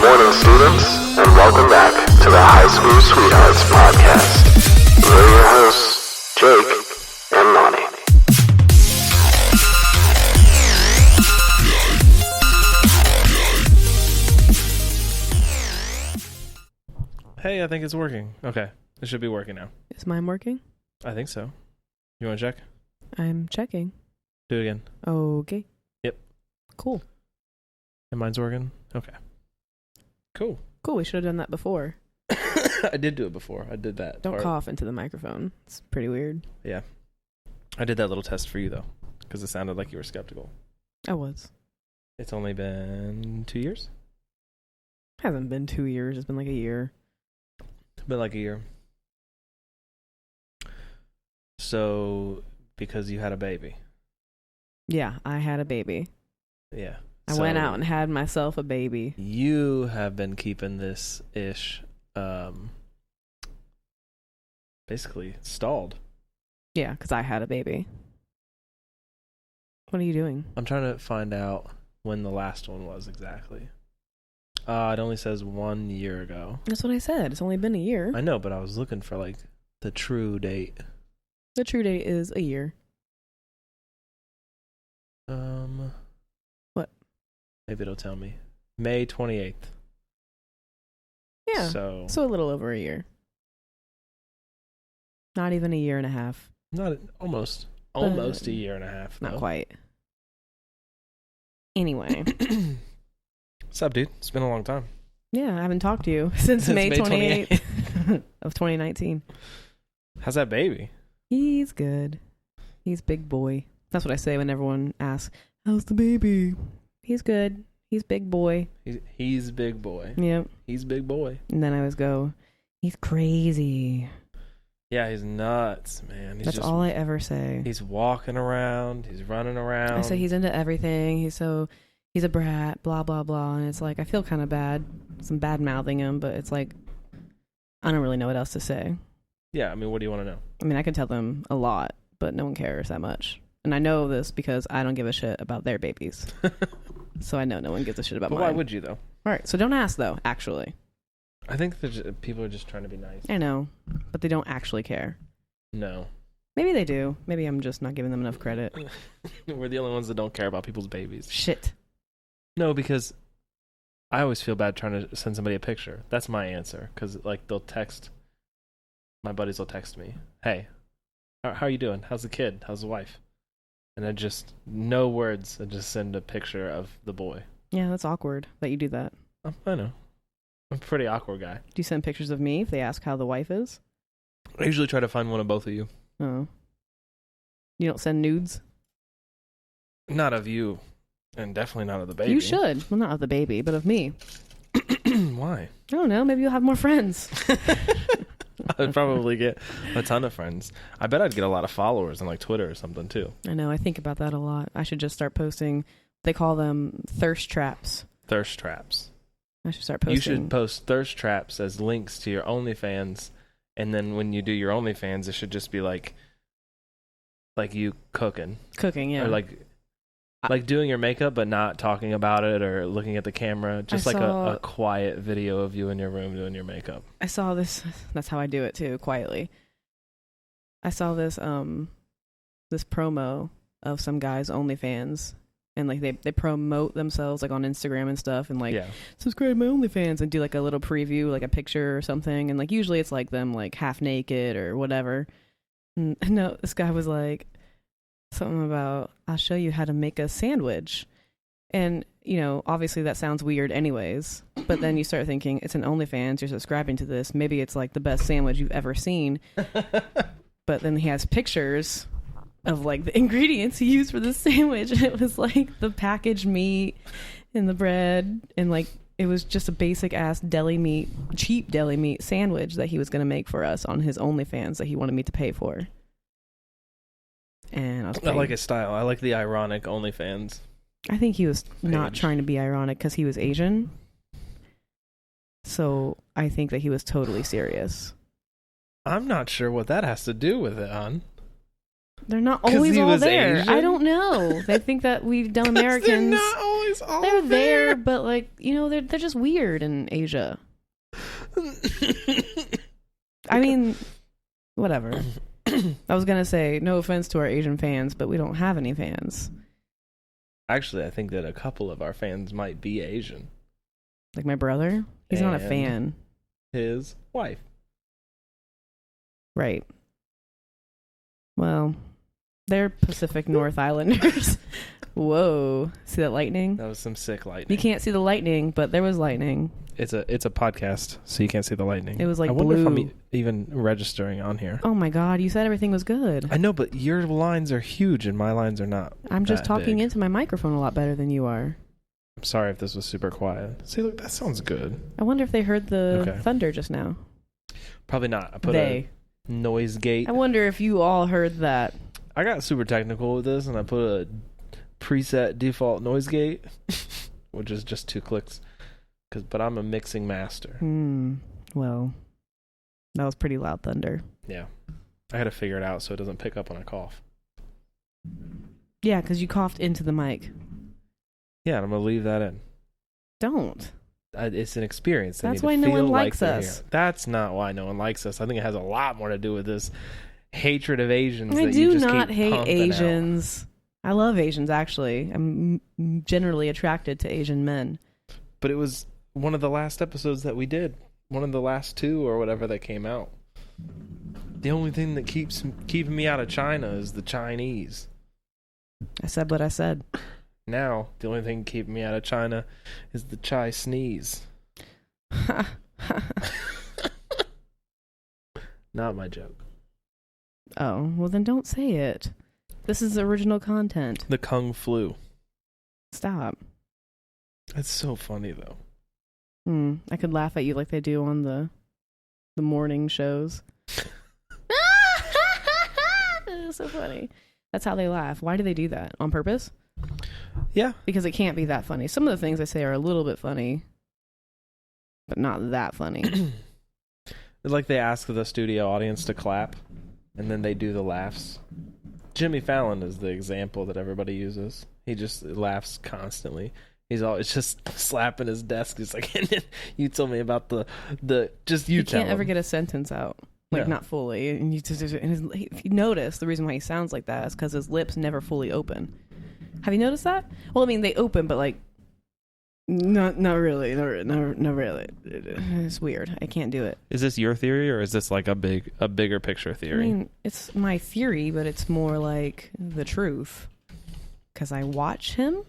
morning, students, and welcome back to the High School Sweethearts podcast. We're your hosts, Jake and Lonnie. Hey, I think it's working. Okay, it should be working now. Is mine working? I think so. You want to check? I'm checking. Do it again. Okay. Yep. Cool. And mine's working? Okay. Cool. Cool. We should have done that before. I did do it before. I did that. Don't cough into the microphone. It's pretty weird. Yeah. I did that little test for you, though, because it sounded like you were skeptical. I was. It's only been 2 years? Hasn't been 2 years. It's been like a year. It's been like a year. So, because you had a baby. Yeah, I had a baby. Yeah. I went out and had myself a baby. You have been keeping this ish basically stalled. Yeah, because I had a baby. What are you doing? I'm trying to find out when the last one was exactly. It only says 1 year ago. That's what I said. It's only been a year. I know, but I was looking for like the true date. The true date is a year. What? Maybe it'll tell me. May 28th. Yeah. So a little over a year. Not even a year and a half. not almost a year and a half. Not though. quite. Anyway. What's up, dude? It's been a long time. Yeah, I haven't talked to you since May 28th of 2019. How's that baby? He's good. He's big boy. That's what I say when everyone asks, how's the baby? He's good. He's big boy. He's big boy. Yep. He's big boy. And then I always go, he's crazy. Yeah, he's nuts, man. That's just all I ever say. He's walking around. He's running around. I say he's into everything. He's a brat, blah, blah, blah. And it's like, I feel kind of bad. Some bad mouthing him, but it's like, I don't really know what else to say. Yeah, I mean, what do you want to know? I mean, I can tell them a lot, but no one cares that much. And I know this because I don't give a shit about their babies. So I know no one gives a shit about mine. Why would you, though? All right, so don't ask, though, actually. I think people are just trying to be nice. I know, but they don't actually care. No. Maybe they do. Maybe I'm just not giving them enough credit. We're the only ones that don't care about people's babies. Shit. No, because I always feel bad trying to send somebody a picture. That's my answer. Because, like, my buddies will text me, hey, how are you doing? How's the kid? How's the wife? And I just, no words, I just send a picture of the boy. Yeah, that's awkward that you do that. I know. I'm a pretty awkward guy. Do you send pictures of me if they ask how the wife is? I usually try to find one of both of you. Oh. You don't send nudes? Not of you, and definitely not of the baby. You should. Well, not of the baby, but of me. Why? I don't know. Maybe you'll have more friends. I'd probably get a ton of friends. I bet I'd get a lot of followers on like Twitter or something too. I know. I think about that a lot. I should just start posting. They call them thirst traps. Thirst traps. I should start posting. You should post thirst traps as links to your OnlyFans, and then when you do your OnlyFans, it should just be like you cooking. Cooking, yeah. Or like doing your makeup but not talking about it or looking at the camera. Just like a quiet video of you in your room doing your makeup. I saw this. That's how I do it too, quietly. I saw this this promo of some guys' OnlyFans. And like they promote themselves like on Instagram and stuff, and like subscribe to my OnlyFans and do like a little preview, like a picture or something. And like usually it's like them like half naked or whatever. And no, this guy was like something about, I'll show you how to make a sandwich. And you know, obviously that sounds weird anyways. But then you start thinking it's an OnlyFans. You're subscribing to this. Maybe it's like the best sandwich you've ever seen. But then he has pictures of like the ingredients he used for the sandwich, and it was like the packaged meat and the bread, and like it was just a basic ass cheap deli meat sandwich that he was going to make for us on his OnlyFans that he wanted me to pay for. And I like his style. I like the ironic OnlyFans. I think he was not trying to be ironic because he was Asian, so I think that he was totally serious. I'm not sure what that has to do with it, hon. They're not 'Cause always he all was there. Asian? I don't know. They think that we've done Americans. They're not always all They're there, but like, you know, they're just weird in Asia. I mean, whatever. I was gonna say, no offense to our Asian fans, but we don't have any fans. Actually, I think that a couple of our fans might be Asian. Like my brother, he's not a And fan. His wife. Right. Well, they're Pacific North Islanders. Whoa. See that lightning? That was some sick You lightning. can't see the lightning, but there was lightning. It's a podcast, so you can't see the lightning. It was like I wonder if blue. I'm even registering on here. Oh my god, you said everything was good. I know, but your lines are huge and my lines are not. I'm just that talking big. into my microphone a lot better than you are. I'm sorry if this was super quiet. See, look, that sounds good. I wonder if they heard the Okay. thunder just now. Probably not. I put They. a noise gate. I wonder if you all heard that. I got super technical with this, and I put a preset default noise gate, which is just 2 clicks. But I'm a mixing master. Well, that was pretty loud thunder. Yeah, I had to figure it out so it doesn't pick up when I cough. Yeah, because you coughed into the mic. Yeah, and I'm gonna leave that in. Don't. It's an experience. They That's need why to no one feel like likes they're us. here. That's not why no one likes us. I think it has a lot more to do with this hatred of Asians. I that you do just not keep hate pumping out. Asians. I love Asians, actually. I'm generally attracted to Asian men. But it was one of the last episodes that we did. One of the last 2 or whatever that came out. The only thing that keeps keeping me out of China is the Chinese. I said what I said. Now, the only thing keeping me out of China is the Chai sneeze. Not my joke. Oh, well then don't say it. This is original content. The Kung Flu. Stop. It's so funny, though. I could laugh at you like they do on the morning shows. It's so funny. That's how they laugh. Why do they do that? On purpose? Yeah. Because it can't be that funny. Some of the things I say are a little bit funny, but not that funny. It's like they ask the studio audience to clap, and then they do the laughs. Jimmy Fallon is the example that everybody uses. He just laughs constantly. He's always just slapping his desk. He's like, "You told me about the just you He tell can't ever him." get a sentence out. Like, No. not fully. And if you notice, the reason why he sounds like that is because his lips never fully open. Have you noticed that? Well, I mean, they open, but like, not really. Not really. It's weird. I can't do it. Is this your theory, or is this like a bigger picture I theory? mean, it's my theory, but it's more like the truth. Because I watch him,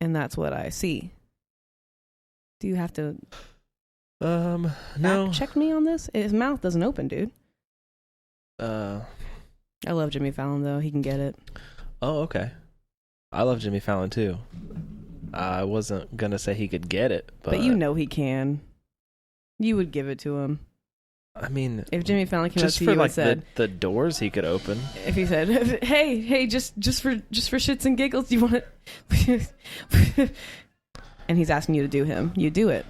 and that's what I see. Do you have to No. fact check me on this? His mouth doesn't open, dude. Oh, I love Jimmy Fallon, though. He can get it. okay. I love Jimmy Fallon too. I wasn't gonna say he could get it, But you know he can. You would give it to him. I mean, If Jimmy Fallon came up just to for you like and said, the doors he could open. if he said, "Hey, just for shits and giggles, do you want it?" and he's asking you to do him, you do it.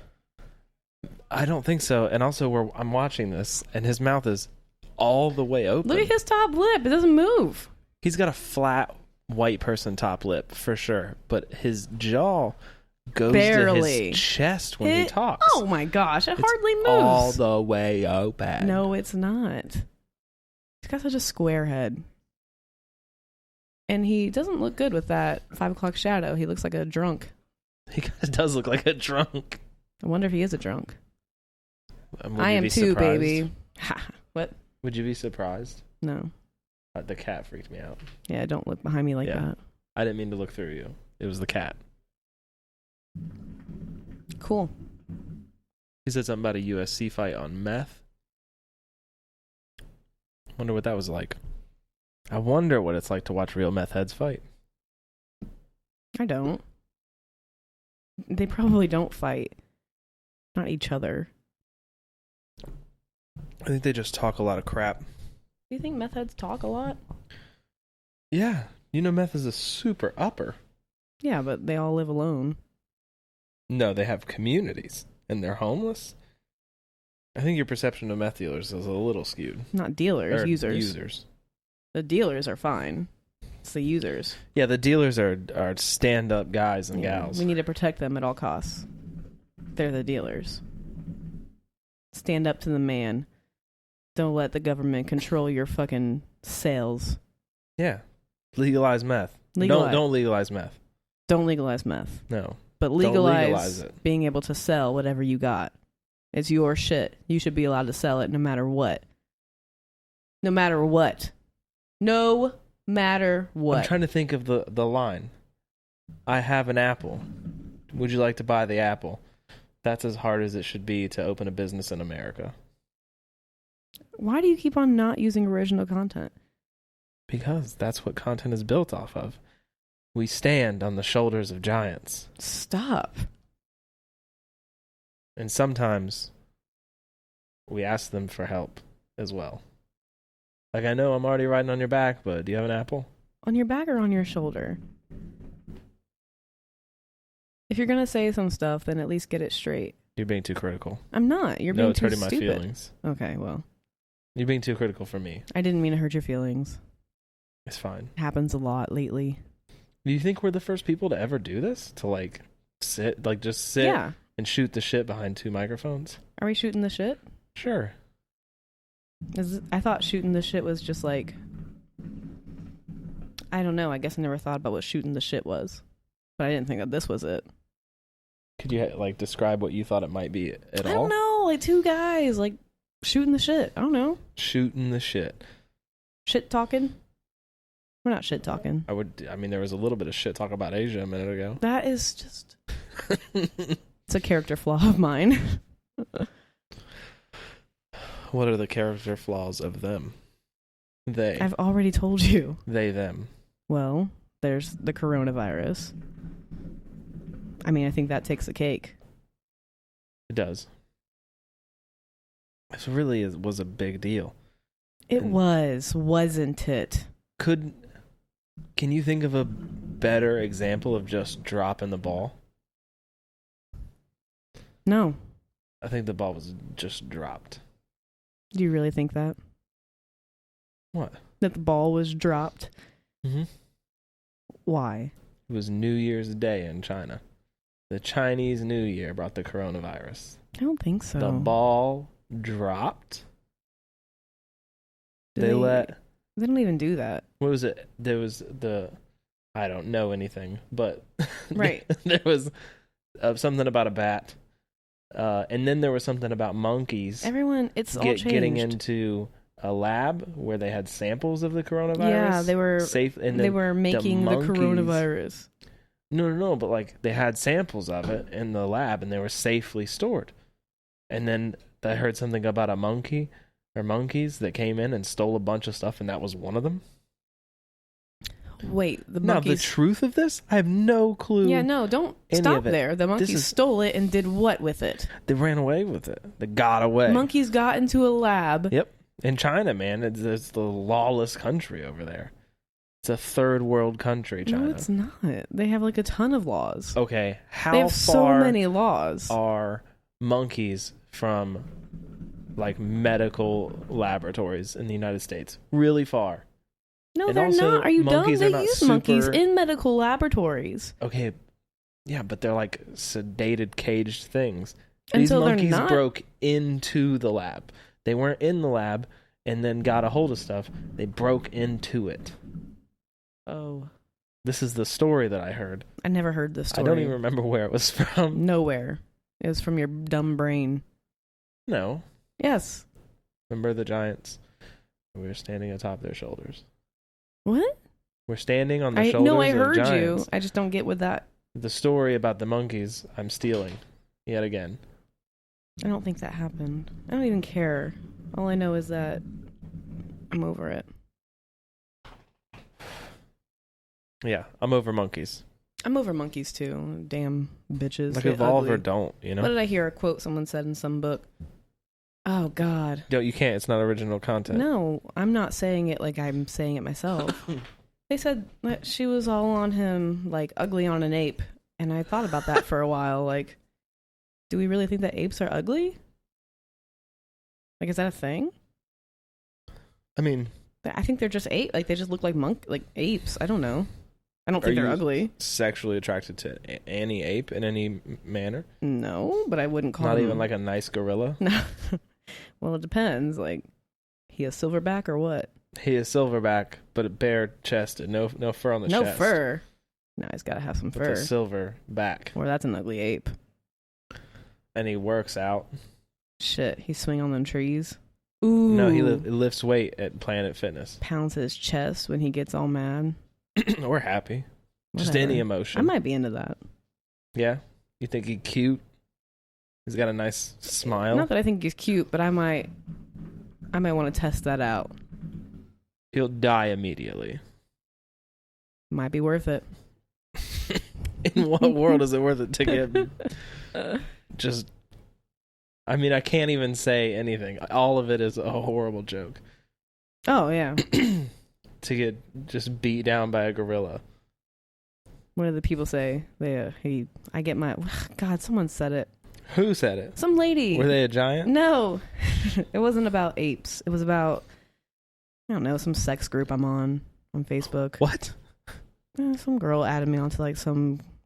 I don't think so. And also, I'm watching this, and his mouth is all the way open. Look at his top lip; it doesn't move. He's got a flat white person top lip for sure, but his jaw goes Barely. to his chest when he talks. Oh my gosh, it It's hardly moves. all the way open. No, it's not. He's got such a square head. And he doesn't look good with that 5 o'clock shadow. He looks like a drunk. He kind of does look like a drunk. I wonder if he is a drunk. Would I you am be too, surprised? baby. Ha. What? Would you be surprised? No. The cat freaked me out. Yeah, don't look behind me like Yeah. that. I didn't mean to look through you. It was the cat. Cool. He said something about a USC fight on meth. Wonder what that was like. I wonder what it's like to watch real meth heads fight. I don't. They probably don't fight. Not each other. I think they just talk a lot of crap. Do you think meth heads talk a lot? Yeah. You know meth is a super upper. Yeah, but they all live alone. No, they have communities. And they're homeless. I think your perception of meth dealers is a little skewed. Not dealers, Or users. Users. The dealers are fine. It's the users. Yeah, the dealers are stand-up guys and Yeah, gals. we need to protect them at all costs. They're the dealers. Stand up to the man. Don't let the government control your fucking sales. Yeah. Legalize meth. Don't legalize meth. Don't legalize meth. No. But legalize legalize it. being able to sell whatever you got. It's your shit. You should be allowed to sell it no matter what. No matter what. No matter what. I'm trying to think of the line. I have an apple. Would you like to buy the apple? That's as hard as it should be to open a business in America. Why do you keep on not using original content? Because that's what content is built off of. We stand on the shoulders of giants. Stop. And sometimes we ask them for help as well. Like, I know I'm already riding on your back, but do you have an apple? On your back or on your shoulder? If you're going to say some stuff, then at least get it straight. You're being too critical. I'm not. You're being No, it's too hurting stupid. my feelings. Okay, well. You're being too critical for me. I didn't mean to hurt your feelings. It's fine. It happens a lot lately. Do you think we're the first people to ever do this? To, like, just sit Yeah. and shoot the shit behind two microphones? Are we shooting the shit? Sure. I thought shooting the shit was just like... I don't know. I guess I never thought about what shooting the shit was. But I didn't think that this was it. Could you, like, describe what you thought it might be at all? I don't know. Like two guys, like, shooting the shit. I don't know. Shooting the shit. Shit talking? We're not shit talking. I mean, there was a little bit of shit talk about Asia a minute ago. That is just... It's a character flaw of mine. What are the character flaws of them? They. I've already told you. They, them. Well, there's the coronavirus. I mean, I think that takes the cake. It does. This really was a big deal. It And- was, wasn't it? Can you think of a better example of just dropping the ball? No. I think the ball was just dropped. Do you really think that? What? That the ball was dropped? Mm-hmm. Why? It was New Year's Day in China. The Chinese New Year brought the coronavirus. I don't think so. The ball dropped. Do They don't even do that. What was it? There was I don't know anything, but Right. there was something about a bat. And then there was something about monkeys Everyone, it's all changed. getting into a lab where they had samples of the coronavirus. Yeah, they were safe, and they then were making the monkeys- coronavirus. No, but like they had samples of it in the lab and they were safely stored. And then I heard something about a monkey or monkeys that came in and stole a bunch of stuff, and that was one of them. Wait, the Now, monkeys... the truth of this, I have no clue. Yeah, no, don't any stop of it. there. The monkeys stole it and did what with it? They ran away with it. They got away. Monkeys got into a lab. Yep. In China, man, it's the lawless country over there. It's a third world country, China. No, it's not. They have like a ton of laws. Okay, how They have far so many laws. are monkeys from like medical laboratories in the United States? Really far. No, and they're also, not. Are you dumb? monkeys are They not use monkeys super- in medical laboratories. Okay, yeah, but they're like sedated, caged things. And These so they're monkeys not- broke into the lab. They weren't in the lab and then got a hold of stuff. They broke into it. Oh. This is the story that I heard. I never heard this story. I don't even remember where it was from. Nowhere. It was from your dumb brain. No. Yes. Remember the giants? We were standing atop their shoulders. What? We're standing on the shoulders No, I of heard giants. you. I just don't get with that. The story about the monkeys, I'm stealing. Yet again. I don't think that happened. I don't even care. All I know is that I'm over it. Yeah, I'm over monkeys. I'm over monkeys too. Damn bitches. Like They evolve ugly. or don't, you know? What did I hear? A quote someone said in some book. Oh God. No, you can't. It's not original content. No, I'm not saying it like I'm saying it myself. They said that she was all on him like ugly on an ape, and I thought about that for a while. Like, do we really think that apes are ugly? Like, is that a thing? I mean, I think they're just like they just look like apes. I don't know. I don't think they're ugly. Sexually attracted to any ape in any manner? No, but I wouldn't call Not him. even like a nice gorilla? No. Well, it depends. Like, he a silverback or what? He is silverback, but a bare chested, no fur on the chest. No fur. No, he's got to have some fur. With a silver back. Or that's an ugly ape. And he works out. Shit, he swing on them trees. Ooh. No, he lifts weight at Planet Fitness. Pounds his chest when he gets all mad. We're happy. Whatever. Just any emotion. I might be into that. Yeah? You think he's cute? He's got a nice smile? Not that I think he's cute, but I might want to test that out. He'll die immediately. Might be worth it. In what world is it worth it to get just... I mean, I can't even say anything. All of it is a horrible joke. Oh, yeah. To get just beat down by a gorilla. What do the people say? I get my... God, someone said it. Who said it? Some lady. Were they a giant? No. It wasn't about apes. It was about, I don't know, some sex group I'm on Facebook. What? Some girl added me onto like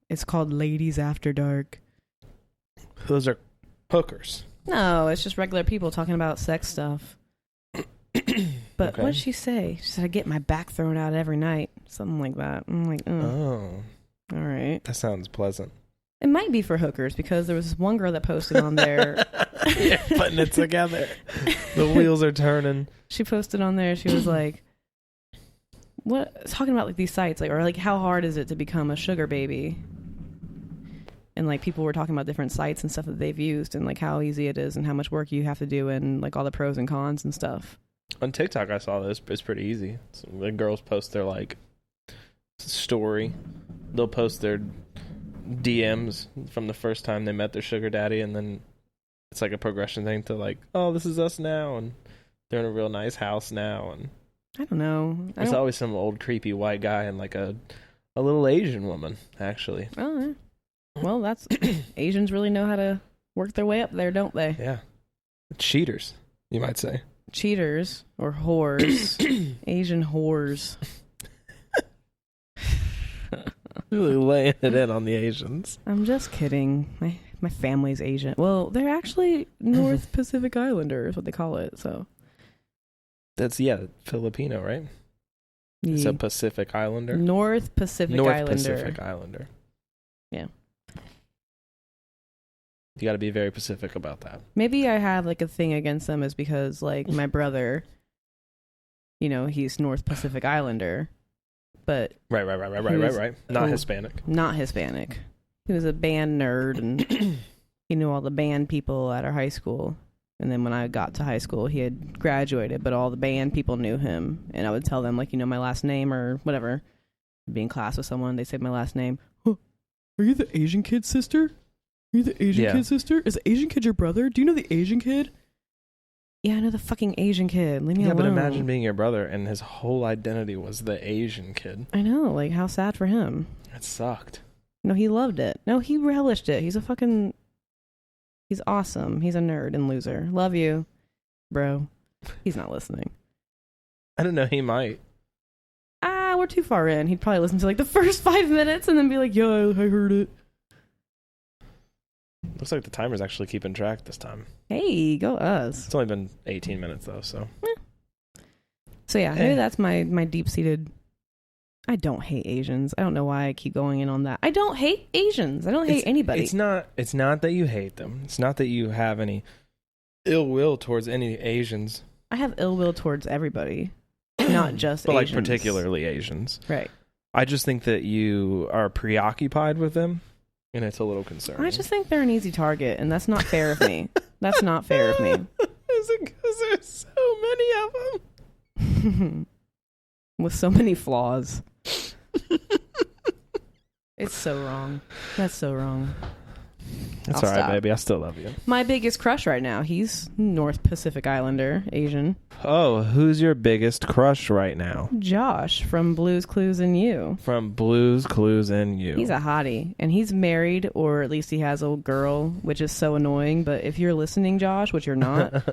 it's called Ladies After Dark. Those are hookers. No, it's just regular people talking about sex stuff. But Okay. what did she say? She said, I get my back thrown out every night. Something like that. I'm like, Oh. All right. That sounds pleasant. It might be for hookers because there was this one girl that posted on there. Yeah, putting it together. The wheels are turning. She posted on there. She was like, "What?" Talking about like these sites, like, or like, how hard is it to become a sugar baby? And like people were talking about different sites and stuff that they've used, and like how easy it is, and how much work you have to do, and like all the pros and cons and stuff. On TikTok, I saw this. It's pretty easy. So the girls post their like story. They'll post their DMs from the first time they met their sugar daddy, and then it's like a progression thing to like, oh, this is us now, and they're in a real nice house now, and I don't know. there's always some old creepy white guy and like a little Asian woman actually. Oh, yeah. Well, that's Asians really know how to work their way up there, don't they? Yeah, cheaters, you might say. Cheaters or whores, Asian whores. Really laying it in on the Asians. I'm just kidding. My family's Asian. Well, they're actually North Pacific Islander is what they call it. So That's Filipino, right? It's a Pacific Islander. North Pacific Islander. Pacific Islander. Yeah. You got to be very Pacific about that. Maybe I have like a thing against them is because like my brother, he's North Pacific Islander, but Right. Not Hispanic. Not Hispanic. He was a band nerd and he knew all the band people at our high school. And then when I got to high school, he had graduated, but all the band people knew him. And I would tell them, like, my last name or whatever. Be in class with someone, they say my last name. Huh, are you the Asian kid's sister? Are you the Asian kid's sister? Is the Asian kid your brother? Do you know the Asian kid? Yeah, I know the fucking Asian kid. Leave me alone. But imagine being your brother and his whole identity was the Asian kid. I know, like, how sad for him. It sucked. No, he loved it. No, he relished it. He's awesome. He's a nerd and loser. Love you, bro. He's not listening. I don't know, he might. We're too far in. He'd probably listen to like the first 5 minutes and then be like, yeah, I heard it. Looks like the timer's actually keeping track this time. Hey, go us. It's only been 18 minutes though, so. So yeah, maybe that's my deep-seated... I don't hate Asians. I don't know why I keep going in on that. I don't hate Asians. I don't hate anybody. It's not that you hate them. It's not that you have any ill will towards any Asians. I have ill will towards everybody, not just but Asians. Like particularly Asians. Right. I just think that you are preoccupied with them, and it's a little concerning. I just think they're an easy target, and that's not fair of me. That's not fair of me. Is it because there's so many of them? With so many flaws. It's so wrong. That's so wrong. That's I'll all right, stop. baby. I still love you. My biggest crush right now, he's North Pacific Islander, Asian. Oh, who's your biggest crush right now? Josh from Blue's Clues and You. From Blue's Clues and You. He's a hottie, and he's married, or at least he has a girl, which is so annoying. But if you're listening, Josh, which you're not,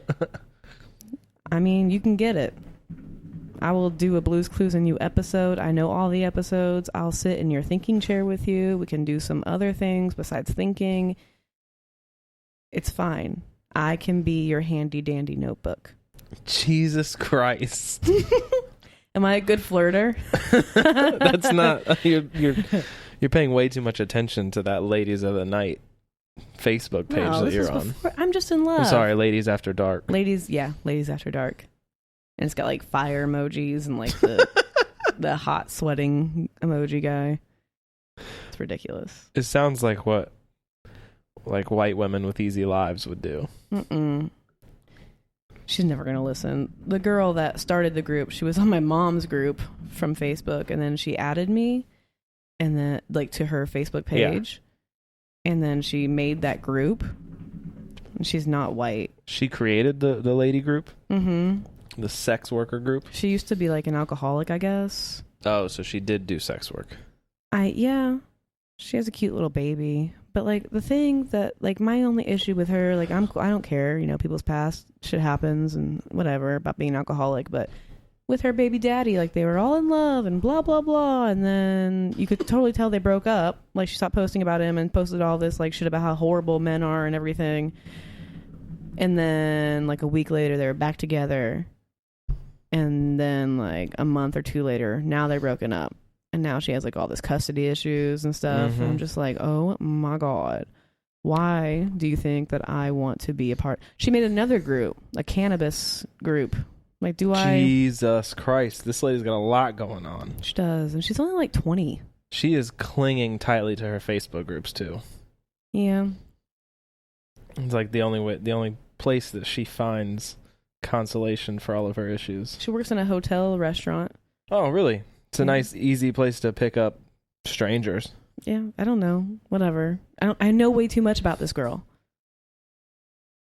I mean, you can get it. I will do a Blues Clues and You episode. I know all the episodes. I'll sit in your thinking chair with you. We can do some other things besides thinking. It's fine. I can be your handy dandy notebook. Jesus Christ. Am I a good flirter? That's not... You're paying way too much attention to that Ladies of the Night Facebook page that you're on. I'm just in love. I'm sorry, Ladies After Dark. Ladies After Dark. And it's got like fire emojis and like the hot sweating emoji guy. It's ridiculous. It sounds like what like white women with easy lives would do. She's never going to listen. The girl that started the group, she was on my mom's group from Facebook, and then she added me and then like to her Facebook page. Yeah. And then she made that group. And she's not white. She created the lady group? Mm-hmm. The sex worker group? She used to be like an alcoholic, I guess. Oh, so she did do sex work. Yeah. She has a cute little baby. But like the thing that like my only issue with her, like I don't care, you know, people's past shit happens and whatever about being an alcoholic, but with her baby daddy, like they were all in love and blah blah blah, and then you could totally tell they broke up. Like she stopped posting about him and posted all this like shit about how horrible men are and everything. And then like a week later they were back together. And then like a month or two later, now they're broken up. And now she has like all this custody issues and stuff. And I'm just like, oh my God. Why do you think that I want to be a part? She made another group, a cannabis group. Like, Jesus Christ. This lady's got a lot going on. She does. And she's only like 20. She is clinging tightly to her Facebook groups too. Yeah. It's like the only place that she finds consolation for all of her issues. She works in a hotel restaurant. Oh, really? It's a nice, easy place to pick up strangers. Yeah, I don't know. Whatever. I know way too much about this girl.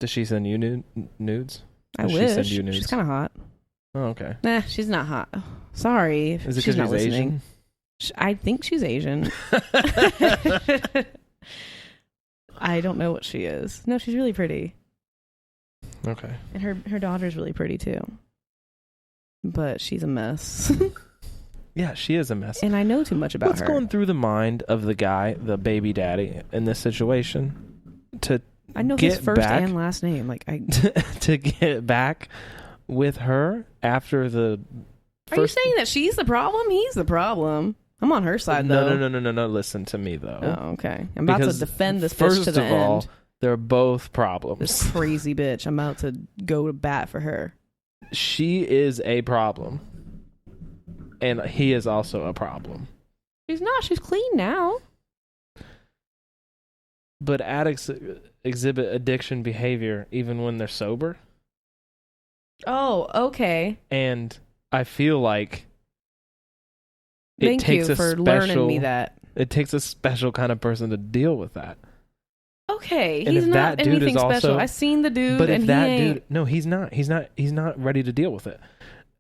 Does she send you nudes? I wish. Send you nudes? She's kind of hot. Oh, okay. Nah, she's not hot. Sorry. Is it because she's Asian? I think she's Asian. I don't know what she is. No, she's really pretty. Okay. And her daughter's really pretty too. But she's a mess. Yeah, she is a mess. And I know too much about her. What's going through the mind of the guy, the baby daddy, in this situation? I know his first and last name. Like to get back with her after the first... Are you saying that she's the problem? He's the problem. I'm on her side, though. No. Listen to me, though. Oh, okay. I'm about to defend this bitch to the end. First of all, they're both problems. This crazy bitch. I'm about to go to bat for her. She is a problem. And he is also a problem. She's not. She's clean now. But addicts exhibit addiction behavior even when they're sober. Oh, okay. And I feel like Thank you for learning me that. It takes a special kind of person to deal with that. Okay, and he's not anything special. I've seen the dude, but and if that dude, no, he's not. He's not ready to deal with it.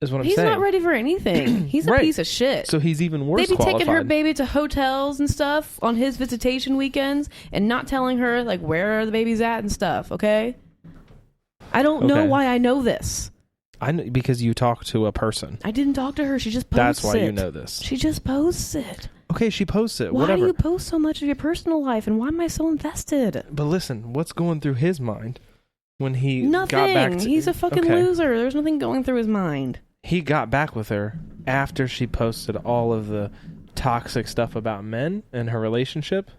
Is what I'm saying. He's not ready for anything. He's a piece of shit. So he's even worse. They be taking her baby to hotels and stuff on his visitation weekends and not telling her like where the baby's at and stuff. Okay, I don't know why I know this. I know because you talk to a person. I didn't talk to her. She just posts That's why you know this. She just posts it. Okay, she posts it. Why whatever. do you post so much of your personal life, and why am I so invested? But listen, what's going through his mind when he got back to... He's a fucking loser. There's nothing going through his mind. He got back with her after she posted all of the toxic stuff about men and her relationship.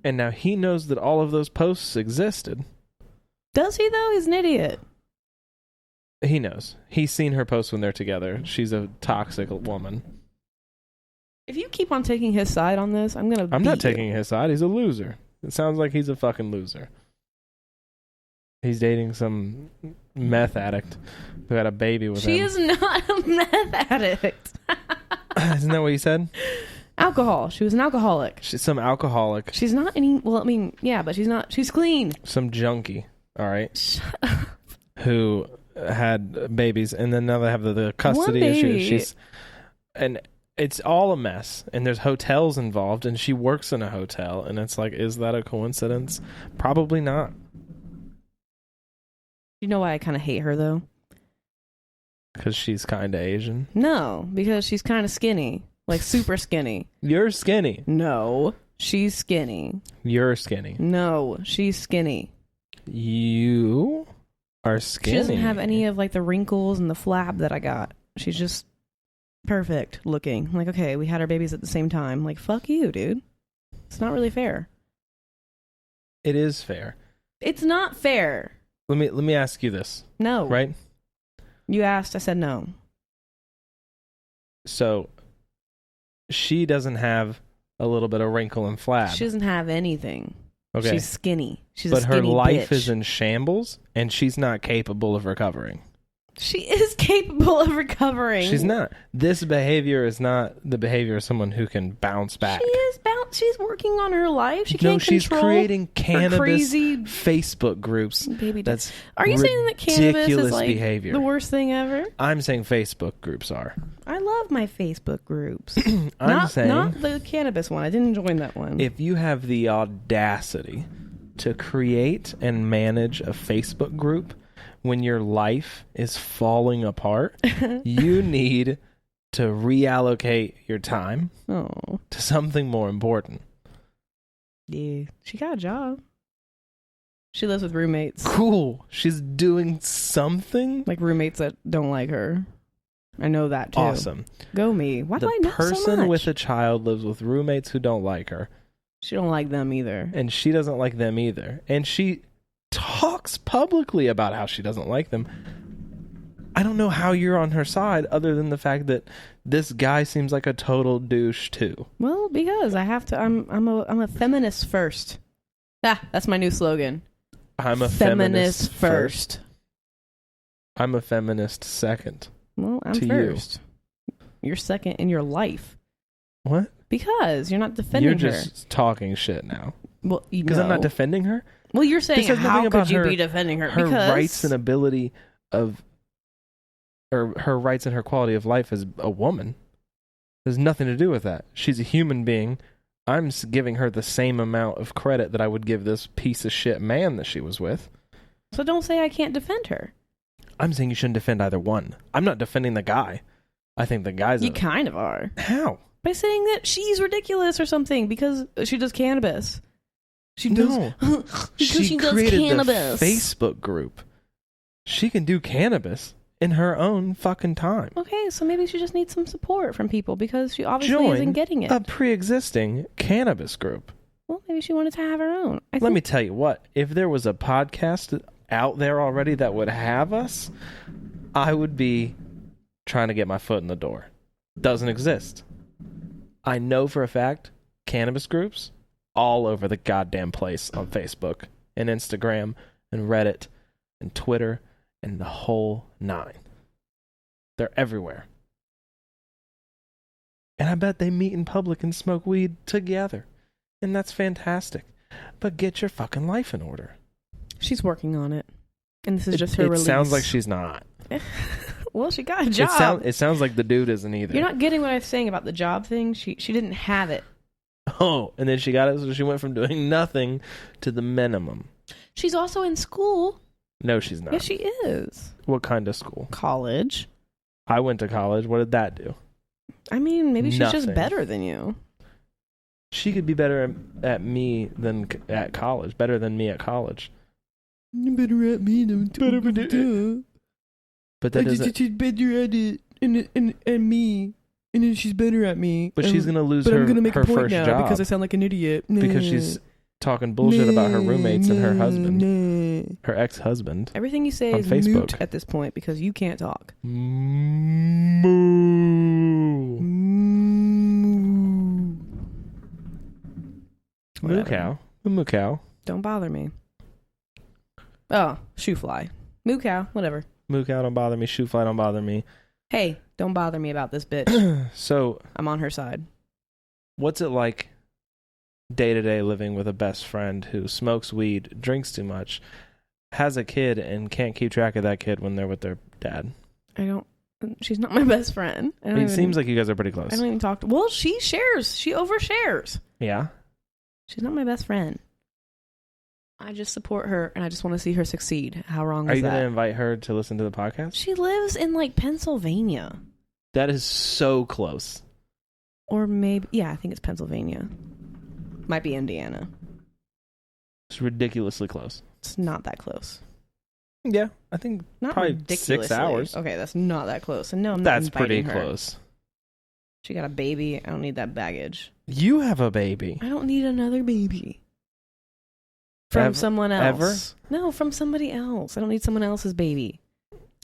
And now he knows that all of those posts existed. Does he, though? He's an idiot. He knows. He's seen her posts when they're together. She's a toxic woman. If you keep on taking his side on this, I'm not taking his side. He's a loser. It sounds like he's a fucking loser. He's dating some meth addict who had a baby with him. She is not a meth addict. Isn't that what you said? Alcohol. She was an alcoholic. She's some alcoholic. She's not any... Well, I mean, yeah, but she's not... She's clean. Some junkie, all right? Shut up. Who had babies, and then now they have the custody issue. And it's all a mess, and there's hotels involved, and she works in a hotel, and it's like, is that a coincidence? Probably not. You know why I kind of hate her, though? Because she's kind of Asian. No, because she's kind of skinny. Like super skinny. You're skinny. No, she's skinny. You're skinny. No, she's skinny. You are skinny. She doesn't have any of like the wrinkles and the flab that I got. She's just perfect looking. Like, okay, we had our babies at the same time. Like, fuck you, dude. It's not really fair. It is fair. It's not fair. Let me ask you this. No. Right? You asked, I said no. So she doesn't have a little bit of wrinkle and flab. She doesn't have anything. Okay. She's skinny. She's but a skinny her life bitch. is in shambles, and she's not capable of recovering. She is capable of recovering. She's not. This behavior is not the behavior of someone who can bounce back. She is She's working on her life. She can't No, she's control creating cannabis crazy Facebook groups. baby. That's Are you saying that cannabis ridiculous is like behavior. the worst thing ever? I'm saying Facebook groups are. I love my Facebook groups. I'm saying not the cannabis one. I didn't join that one. if you have the audacity to create and manage a Facebook group when your life is falling apart, you need to reallocate your time Oh, to something more important. yeah. She got a job. She lives with roommates, Cool. She's doing something like roommates that don't like her. I know that too. awesome. Go me. Why do I The know so person much? with a child lives with roommates who don't like her, She don't like them either. and she doesn't like them either. And she talks publicly about how she doesn't like them. I don't know how you're on her side other than the fact that this guy seems like a total douche too. Well, because I have to. I'm a feminist first. Ah, that's my new slogan. I'm a feminist first. I'm a feminist second. Well, I'm To you. first. You're second in your life What? because you're not defending You're her. just talking shit now. Well, Because I'm not defending her. Well, you're saying This has nothing how could about you her- be defending her? Her Because rights and ability of, or her rights and her quality of life as a woman, there's nothing to do with that. She's a human being. I'm giving her the same amount of credit that I would give this piece of shit man that she was with. so don't say I can't defend her. I'm saying you shouldn't defend either one. I'm not defending the guy. I think the guy's You kind of are how? by saying that she's ridiculous or something because she does cannabis. She does No. because She does created cannabis. the Facebook group. She can do cannabis in her own fucking time. Okay, so maybe she just needs some support from people because she obviously Join isn't getting it. a pre-existing cannabis group. Well, maybe she wanted to have her own. Let me tell you what, if there was a podcast out there already that would have us, I would be trying to get my foot in the door. Doesn't exist. I know for a fact cannabis groups all over the goddamn place on Facebook and Instagram and Reddit and Twitter and the whole nine. They're everywhere. And I bet they meet in public and smoke weed together. And that's fantastic. But get your fucking life in order. She's working on it, and this is just her It release. sounds like she's not. Well, she got a job. It sounds like the dude isn't either. You're not getting what I was saying about the job thing. She didn't have it. Oh, and then she got it, so she went from doing nothing to the minimum. She's also in school. No, she's not. Yes, she is. What kind of school? College. I went to college. What did that do? I mean, maybe she's just Nothing. better than you. She could be better at me than at college. Better than me at college. Better at me than But that doesn't. She's better at it and me, and then she's better at me. But she's gonna lose But her, I'm gonna make her a point first now job because I sound like an idiot. because she's talking bullshit about her roommates and her husband, her ex-husband. Everything you say on is Facebook. moot at this point because you can't talk. Moo. Moo Whatever. cow. Moo cow. Don't bother me. Oh, shoe fly. Moo cow, whatever. Moo cow don't bother me. Shoe fly don't bother me. Hey, don't bother me about this bitch. So, I'm on her side. what's it like day-to-day living with a best friend who smokes weed, drinks too much, has a kid, and can't keep track of that kid when they're with their dad? She's not my best friend. I mean, it seems like you guys are pretty close. I don't even talk to. Well, she shares. She overshares. Yeah? She's not my best friend. I just support her, and I just want to see her succeed. How wrong Are is you going that? to invite her to listen to the podcast? She lives in like Pennsylvania, That is so close. or maybe I think it's Pennsylvania. Might be Indiana. It's ridiculously close. It's not that close. Yeah, I think Not probably ridiculously. 6 hours. Okay, that's not that close. And no, I'm not That's inviting pretty her. close. She got a baby. I don't need that baggage. You have a baby. I don't need another baby. From someone else. Ever? No, from somebody else. I don't need someone else's baby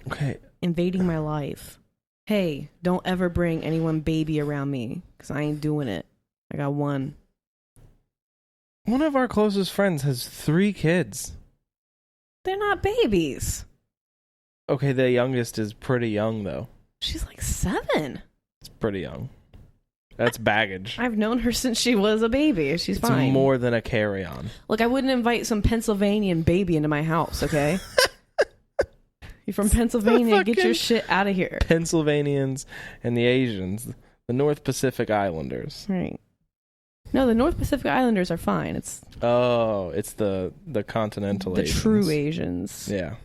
Okay. invading my life. Hey, don't ever bring anyone baby around me, because I ain't doing it. I got one. One of our closest friends has 3 kids. They're not babies. Okay, the youngest is pretty young, though. She's like 7. It's pretty young. That's baggage. I've known her since she was a baby. She's It's fine. more than a carry-on. Look, I wouldn't invite some Pennsylvanian baby into my house, okay? You're from Pennsylvania. Get your shit out of here. Pennsylvanians and the Asians, the North Pacific Islanders. Right. No, the North Pacific Islanders are fine. It's It's the continental the Asians. true Asians. Yeah.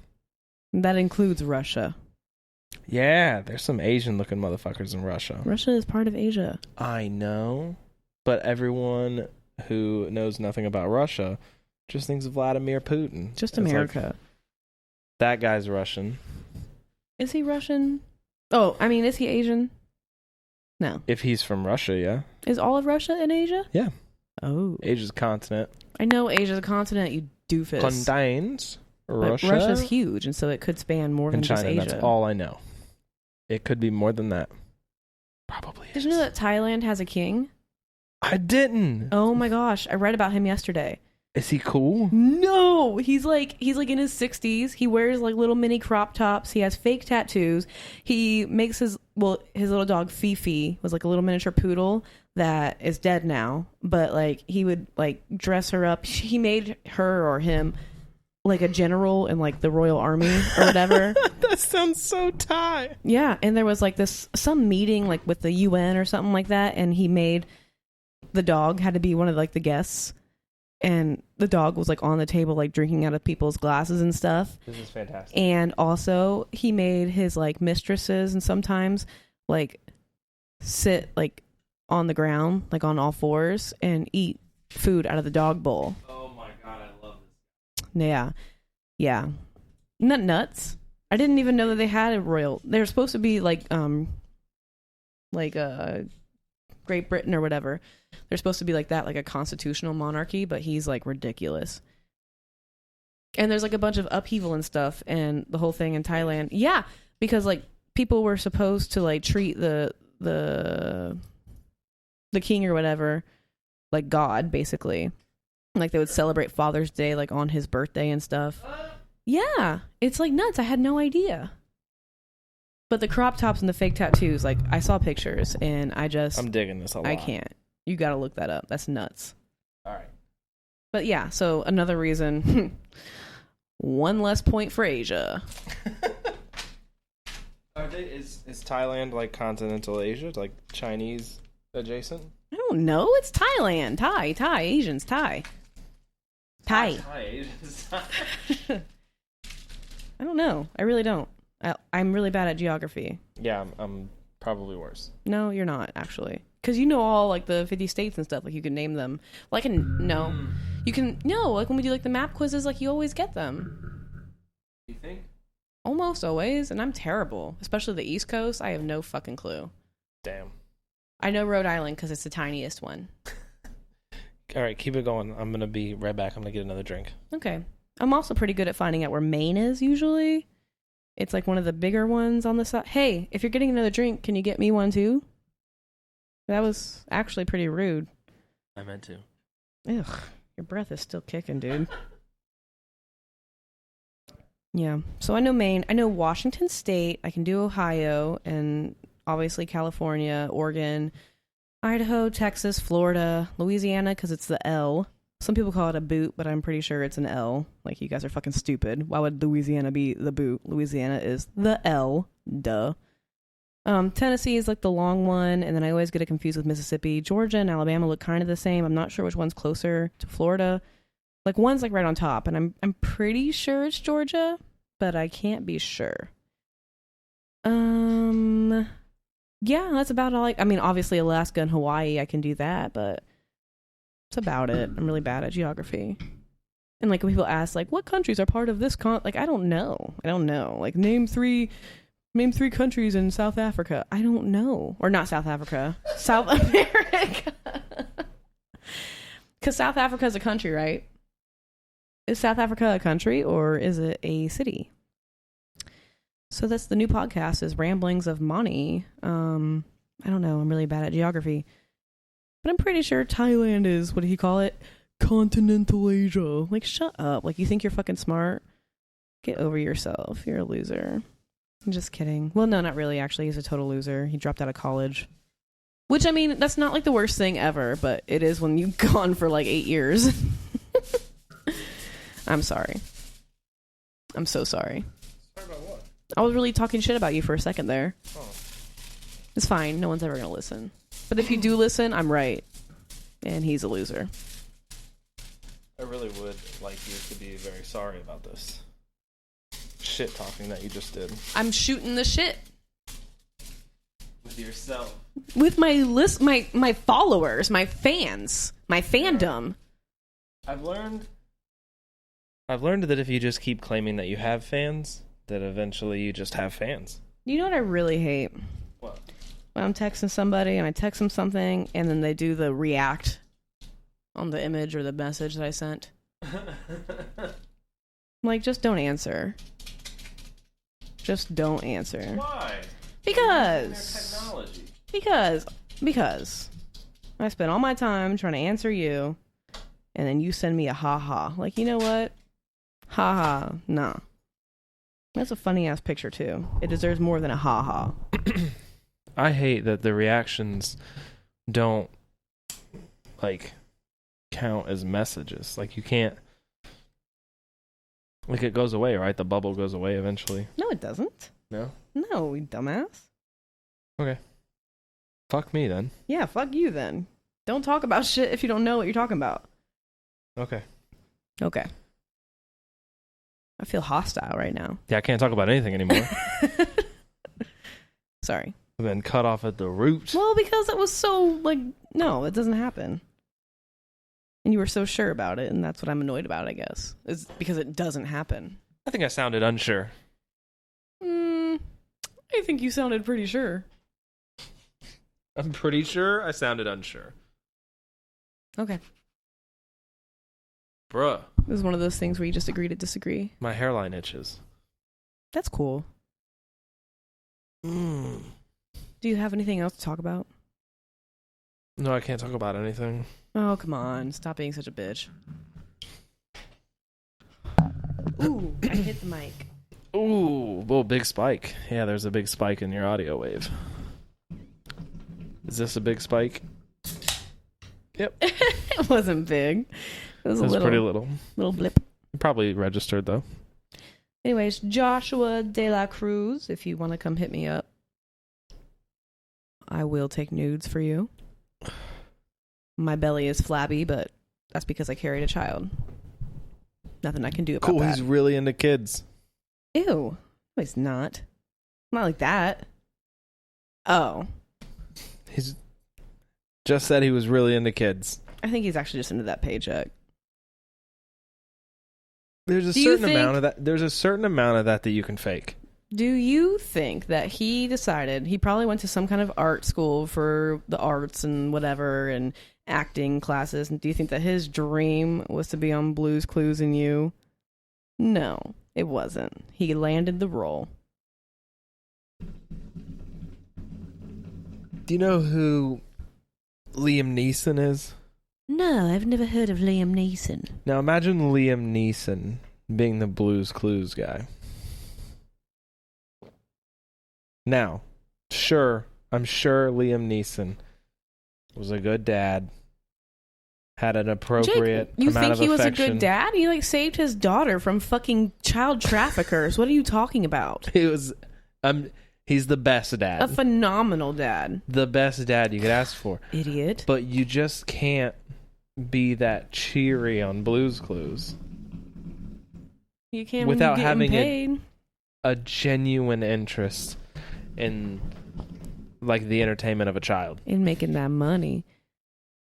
That includes Russia. Yeah, there's some Asian-looking motherfuckers in Russia. Russia is part of Asia. I know, but everyone who knows nothing about Russia just thinks of Vladimir Putin. Just It's like, America. that guy's Russian. Is he Russian? Oh, I mean, is he Asian? No. If he's from Russia, yeah. Is all of Russia in Asia? Yeah. Oh. Asia's continent. I know Asia's a continent, you doofus. Contains But Russia Russia's huge, and so it could span more than and China. just Asia. That's all I know. It could be more than that. Probably Did is. you know that Thailand has a king? I didn't. Oh my gosh, I read about him yesterday. Is he cool? No, he's like in his 60s. He wears like little mini crop tops. He has fake tattoos. He makes his little dog Fifi was like a little miniature poodle that is dead now, but like he would like dress her up. He made her or him like a general in like the Royal Army or whatever. That sounds so Thai. Yeah, and there was like some meeting like with the UN or something like that, and he made the dog had to be one of like the guests. And the dog was like on the table, like drinking out of people's glasses and stuff. This is fantastic. And also he made his like mistresses and sometimes like sit like on the ground, like on all fours and eat food out of the dog bowl. Oh my god, I love this. Yeah. Yeah. Isn't that nuts? I didn't even know that they had a royal. They're supposed to be like Great Britain or whatever. They're supposed to be like that, like a constitutional monarchy, but he's like ridiculous. And there's like a bunch of upheaval and stuff and the whole thing in Thailand. Yeah, because like people were supposed to like treat the king or whatever like God, basically. Like they would celebrate Father's Day like on his birthday and stuff. Yeah, it's like nuts. I had no idea. But the crop tops and the fake tattoos, like I saw pictures and I'm digging this a lot. I can't. You got to look that up. That's nuts. All right. But yeah, so another reason, one less point for Asia. Is Thailand like continental Asia, like Chinese adjacent? I don't know. It's Thailand. Thai. Asians. Thai. Thai. I don't know. I really don't. I'm really bad at geography. Yeah, I'm probably worse. No, you're not, actually. Because you know all, like, the 50 states and stuff. Like, you can name them. Well, I can... No. You can... No, like, when we do, like, the map quizzes, like, you always get them. You think? Almost always. And I'm terrible. Especially the East Coast. I have no fucking clue. Damn. I know Rhode Island because it's the tiniest one. All right, keep it going. I'm going to be right back. I'm going to get another drink. Okay. I'm also pretty good at finding out where Maine is, usually. It's, like, one of the bigger ones on the side. Hey, if you're getting another drink, can you get me one, too? That was actually pretty rude. I meant to. Ugh, your breath is still kicking, dude. Yeah, so I know Maine. I know Washington State. I can do Ohio, and obviously California, Oregon, Idaho, Texas, Florida, Louisiana, because it's the L. Some people call it a boot, but I'm pretty sure it's an L. Like, you guys are fucking stupid. Why would Louisiana be the boot? Louisiana is the L. Duh. Tennessee is like the long one, and then I always get it confused with Mississippi. Georgia and Alabama look kind of the same. I'm not sure which one's closer to Florida, Like one's like right on top, and I'm pretty sure it's Georgia, but I can't be sure. Yeah, that's about all. I mean, obviously Alaska and Hawaii, I can do that, but that's about it. I'm really bad at geography. And like when people ask, like, what countries are part of this like, I don't know. Like, name three countries in South Africa. I don't know. Or not South Africa. South America. Because South Africa is a country, right? Is South Africa a country or is it a city? So that's the new podcast, is Ramblings of Monty. I don't know. I'm really bad at geography. But I'm pretty sure Thailand is, what do you call it? Continental Asia. Like, shut up. Like, you think you're fucking smart? Get over yourself. You're a loser. I'm just kidding. Well, no, not really, actually. He's a total loser. He dropped out of college. Which, I mean, that's not like the worst thing ever, but it is when you've gone for like 8 years. I'm sorry. I'm so sorry. Sorry about what? I was really talking shit about you for a second there. Oh. It's fine. No one's ever going to listen. But if you do listen, I'm right. And he's a loser. I really would like you to be very sorry about this shit talking that you just did. I'm shooting the shit. With yourself. With my list, my followers, my fans, my fandom. I've learned that if you just keep claiming that you have fans, that eventually you just have fans. You know what I really hate? What? When I'm texting somebody and I text them something and then they do the react on the image or the message that I sent. I'm like, just don't answer. Just don't answer. Why? Because. Technology. Because. I spent all my time trying to answer you, and then you send me a ha-ha. Like, you know what? Ha-ha. Nah. That's a funny-ass picture, too. It deserves more than a ha-ha. I hate that the reactions don't, like, count as messages. Like, you can't... Like, it goes away, right? The bubble goes away eventually. No, it doesn't. No? No, you dumbass. Okay. Fuck me, then. Yeah, fuck you, then. Don't talk about shit if you don't know what you're talking about. Okay. Okay. I feel hostile right now. Yeah, I can't talk about anything anymore. Sorry. I've been cut off at the root. Well, because it was so, like, no, it doesn't happen. And you were so sure about it, and that's what I'm annoyed about, I guess. Is because it doesn't happen. I think I sounded unsure. I think you sounded pretty sure. I'm pretty sure I sounded unsure. Okay. Bruh. It was one of those things where you just agree to disagree. My hairline itches. That's cool. Do you have anything else to talk about? No, I can't talk about anything. Oh, come on. Stop being such a bitch. Ooh, I hit the mic. Ooh, whoa, big spike. Yeah, there's a big spike in your audio wave. Is this a big spike? Yep. It wasn't big. It was pretty little. Little blip. Probably registered, though. Anyways, Joshua De La Cruz, if you want to come hit me up, I will take nudes for you. My belly is flabby, but that's because I carried a child. Nothing I can do about Cool, that. he's really into kids. Ew. No, he's not. Not like that. Oh. He's just said he was really into kids. I think he's actually just into that paycheck. There's a certain amount of that. There's a certain amount of that you can fake. Do you think that he decided, he probably went to some kind of art school for the arts and whatever and acting classes, and do you think that his dream was to be on Blue's Clues and You? No, it wasn't. He landed the role. Do you know who Liam Neeson is? No, I've never heard of Liam Neeson. Now imagine Liam Neeson being the Blue's Clues guy. Now, I'm sure Liam Neeson was a good dad, had an appropriate Jake, you amount think of he was a affection. good dad? He like saved his daughter from fucking child traffickers. What are you talking about? He was, he's the best dad. A phenomenal dad. The best dad you could ask for. Idiot. But you just can't be that cheery on Blue's Clues You can't without when you're having getting paid. a genuine interest in like the entertainment of a child. In making that money.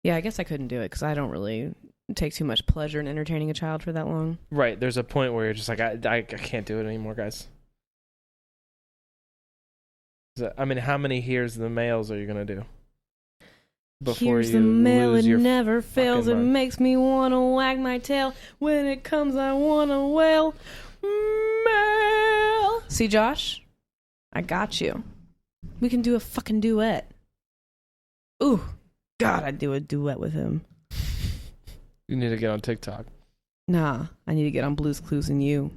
Yeah, I guess I couldn't do it because I don't really take too much pleasure in entertaining a child for that long. Right. There's a point where you're just like, I can't do it anymore, guys. I mean, how many Here's the Mails are you going to do? Before Here's you the mail, lose it your never fails. It mind. makes me want to wag my tail. When it comes, I want to wail. Mail. See, Josh? I got you. We can do a fucking duet. Ooh. God, I'd do a duet with him. You need to get on TikTok. Nah, I need to get on Blue's Clues and You.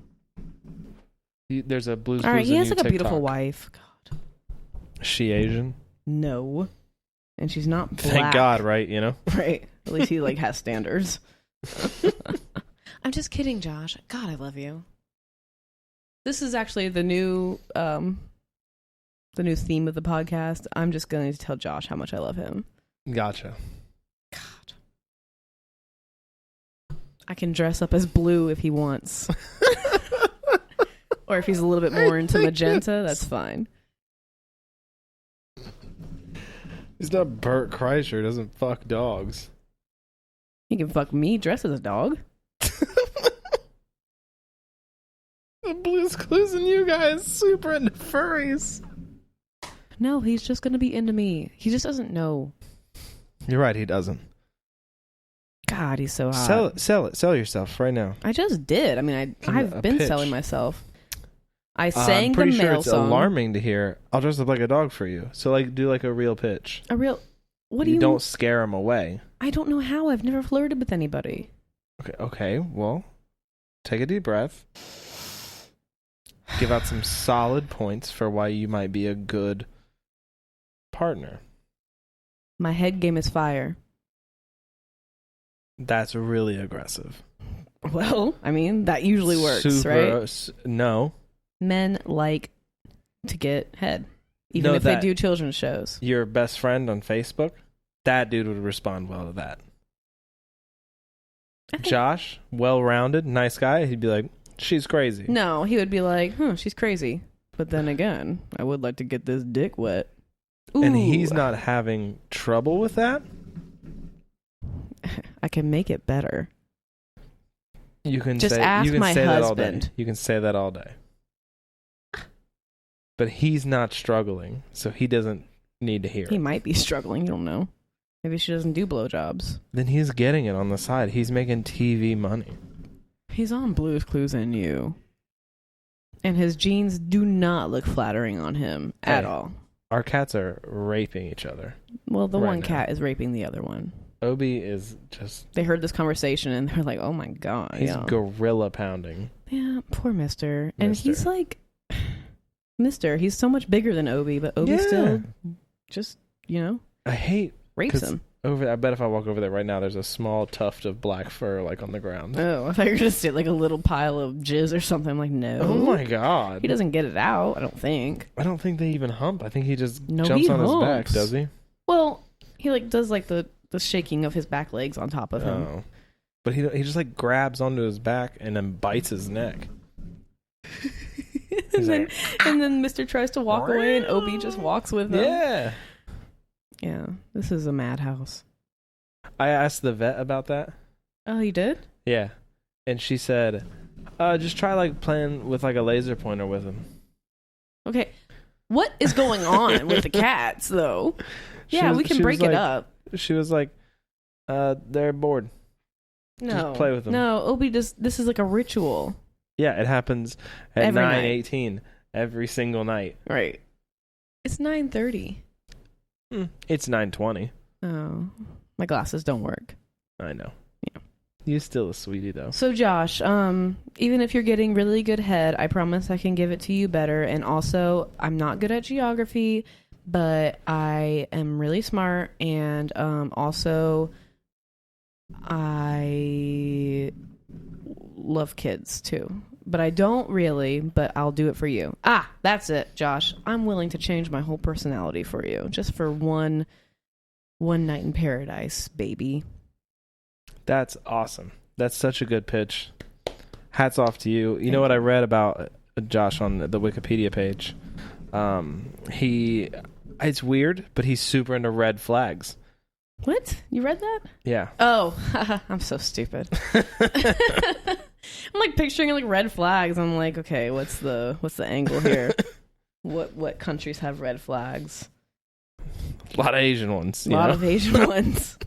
There's a Blue's All right, Clues he and has You like a beautiful TikTok. wife. God. She Asian? No. And she's not black. Thank God, right? You know? Right. At least he like has standards. I'm just kidding, Josh. God, I love you. This is actually the new theme of the podcast. I'm just going to tell Josh how much I love him. Gotcha. God. I can dress up as Blue if he wants. Or if he's a little bit more into magenta, that's fine. He's not Bert Kreischer. Doesn't fuck dogs. He can fuck me dressed as a dog. The Blue's Clues and You guys super into furries. No, he's just going to be into me. He just doesn't know. You're right. He doesn't. God, he's so hot. Sell yourself right now. I just did. I mean, Give I've it a been pitch. selling myself. I sang I'm the pretty male sure it's song. alarming to hear. I'll dress up like a dog for you. So like, do like a real pitch. A real. What do you? don't scare him away. I don't know how. I've never flirted with anybody. Okay. Well, take a deep breath. Give out some solid points for why you might be a good partner. My head game is fire. That's really aggressive. Well, I mean, that usually works, right? No. Men like to get head, even No, if they do children's shows. Your best friend on Facebook, that dude would respond well to that. I think- Josh, well-rounded, nice guy. He'd be like, she's crazy. No, he would be like, she's crazy. But then again, I would like to get this dick wet. Ooh, And he's not having trouble with that? I can make it better. You can Just say, ask you can my say that all day. husband. You can say that all day. But he's not struggling, so he doesn't need to hear He it. might be struggling. You don't know. Maybe she doesn't do blowjobs. Then he's getting it on the side. He's making TV money. He's on Blue's Clues and You. And his jeans do not look flattering on him at Hey. all. Our cats are raping each other. Well, the Right one now. cat is raping the other one. Obi is just... They heard this conversation and they're like, oh my God. He's yeah. gorilla pounding. Yeah, poor Mister. And Mister. he's like, Mister, he's so much bigger than Obi, but Obi Yeah. still just, I hate... rapes 'cause him. I bet if I walk over there right now, there's a small tuft of black fur like on the ground. Oh, I thought you were going to say like a little pile of jizz or something. I'm like, no. Oh my God. He doesn't get it out, I don't think. I don't think they even hump. I think he just No, jumps he on his back, humps. does he? Well, he like does like the shaking of his back legs on top of him. Oh. But he just like grabs onto his back and then bites his neck. and, then, and then Mister tries to walk away and Obi just walks with him. Yeah. Yeah, this is a madhouse. I asked the vet about that. Oh, you did? Yeah. And she said, just try like playing with like a laser pointer with him. Okay. What is going on with the cats, though? Yeah, we can break it up. She was like, they're bored. No. play with them. No, Obi does. This is like a ritual. Yeah, it happens at Every night. 9:18 every single night. Right. It's 9:30. It's 9:20. Oh. My glasses don't work. I know. Yeah. You're still a sweetie though. So Josh, even if you're getting really good head, I promise I can give it to you better. And also, I'm not good at geography, but I am really smart. And also, I love kids too. But I don't really, but I'll do it for you. Ah, that's it, Josh. I'm willing to change my whole personality for you. Just for one night in paradise, baby. That's awesome. That's such a good pitch. Hats off to you. You know what I read about Josh on the Wikipedia page? It's weird, but he's super into red flags. What? You read that? Yeah. Oh, I'm so stupid. I'm like picturing like red flags. I'm like, okay, what's the angle here? What countries have red flags? A lot of Asian ones. A lot of Asian ones.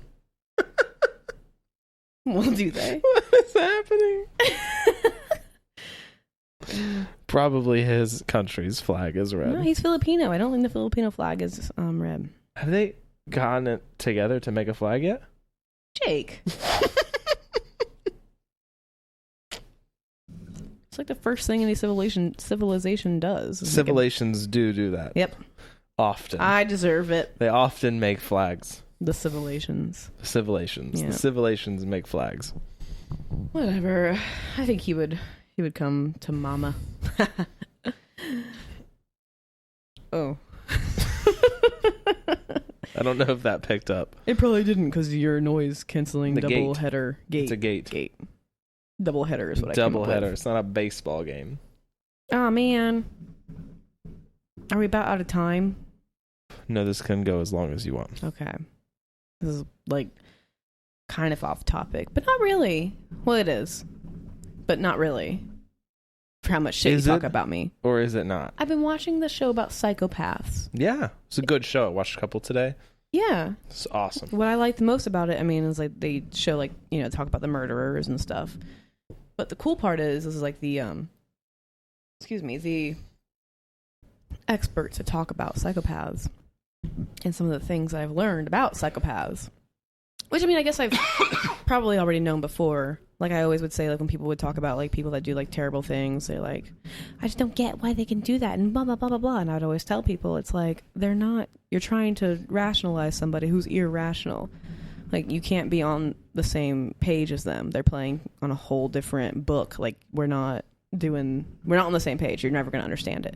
Well, do they? What is happening? Probably his country's flag is red. No, he's Filipino. I don't think the Filipino flag is red. Have they gotten it together to make a flag yet? Jake. It's like the first thing any civilization does. Civilizations do that. Yep. Often. I deserve it. They often make flags. The civilizations. The civilizations. Yeah. The civilizations make flags. Whatever. I think he would come to mama. Oh. I don't know if that picked up. It probably didn't because your noise canceling The double gate. header gate. It's a gate. Gate. Double header is what I came Double up header. with. It's not a baseball game. Oh man. Are we about out of time? No, this can go as long as you want. Okay. This is like kind of off topic, but not really. Well, it is, but not really. For how much shit Is you talk it? about me. Or is it not? I've been watching the show about psychopaths. Yeah. It's a good show. I watched a couple today. Yeah. It's awesome. What I liked most about it, I mean, is like they show like, you know, talk about the murderers and stuff. But the cool part is like the the experts that talk about psychopaths and some of the things I've learned about psychopaths. Which, I mean, I guess I've probably already known before. Like, I always would say, like, when people would talk about, like, people that do, like, terrible things, they're like, I just don't get why they can do that, and blah, blah, blah, blah, blah. And I would always tell people, it's like, they're not, you're trying to rationalize somebody who's irrational. Like, you can't be on the same page as them. They're playing on a whole different book. Like, we're not on the same page. You're never going to understand it.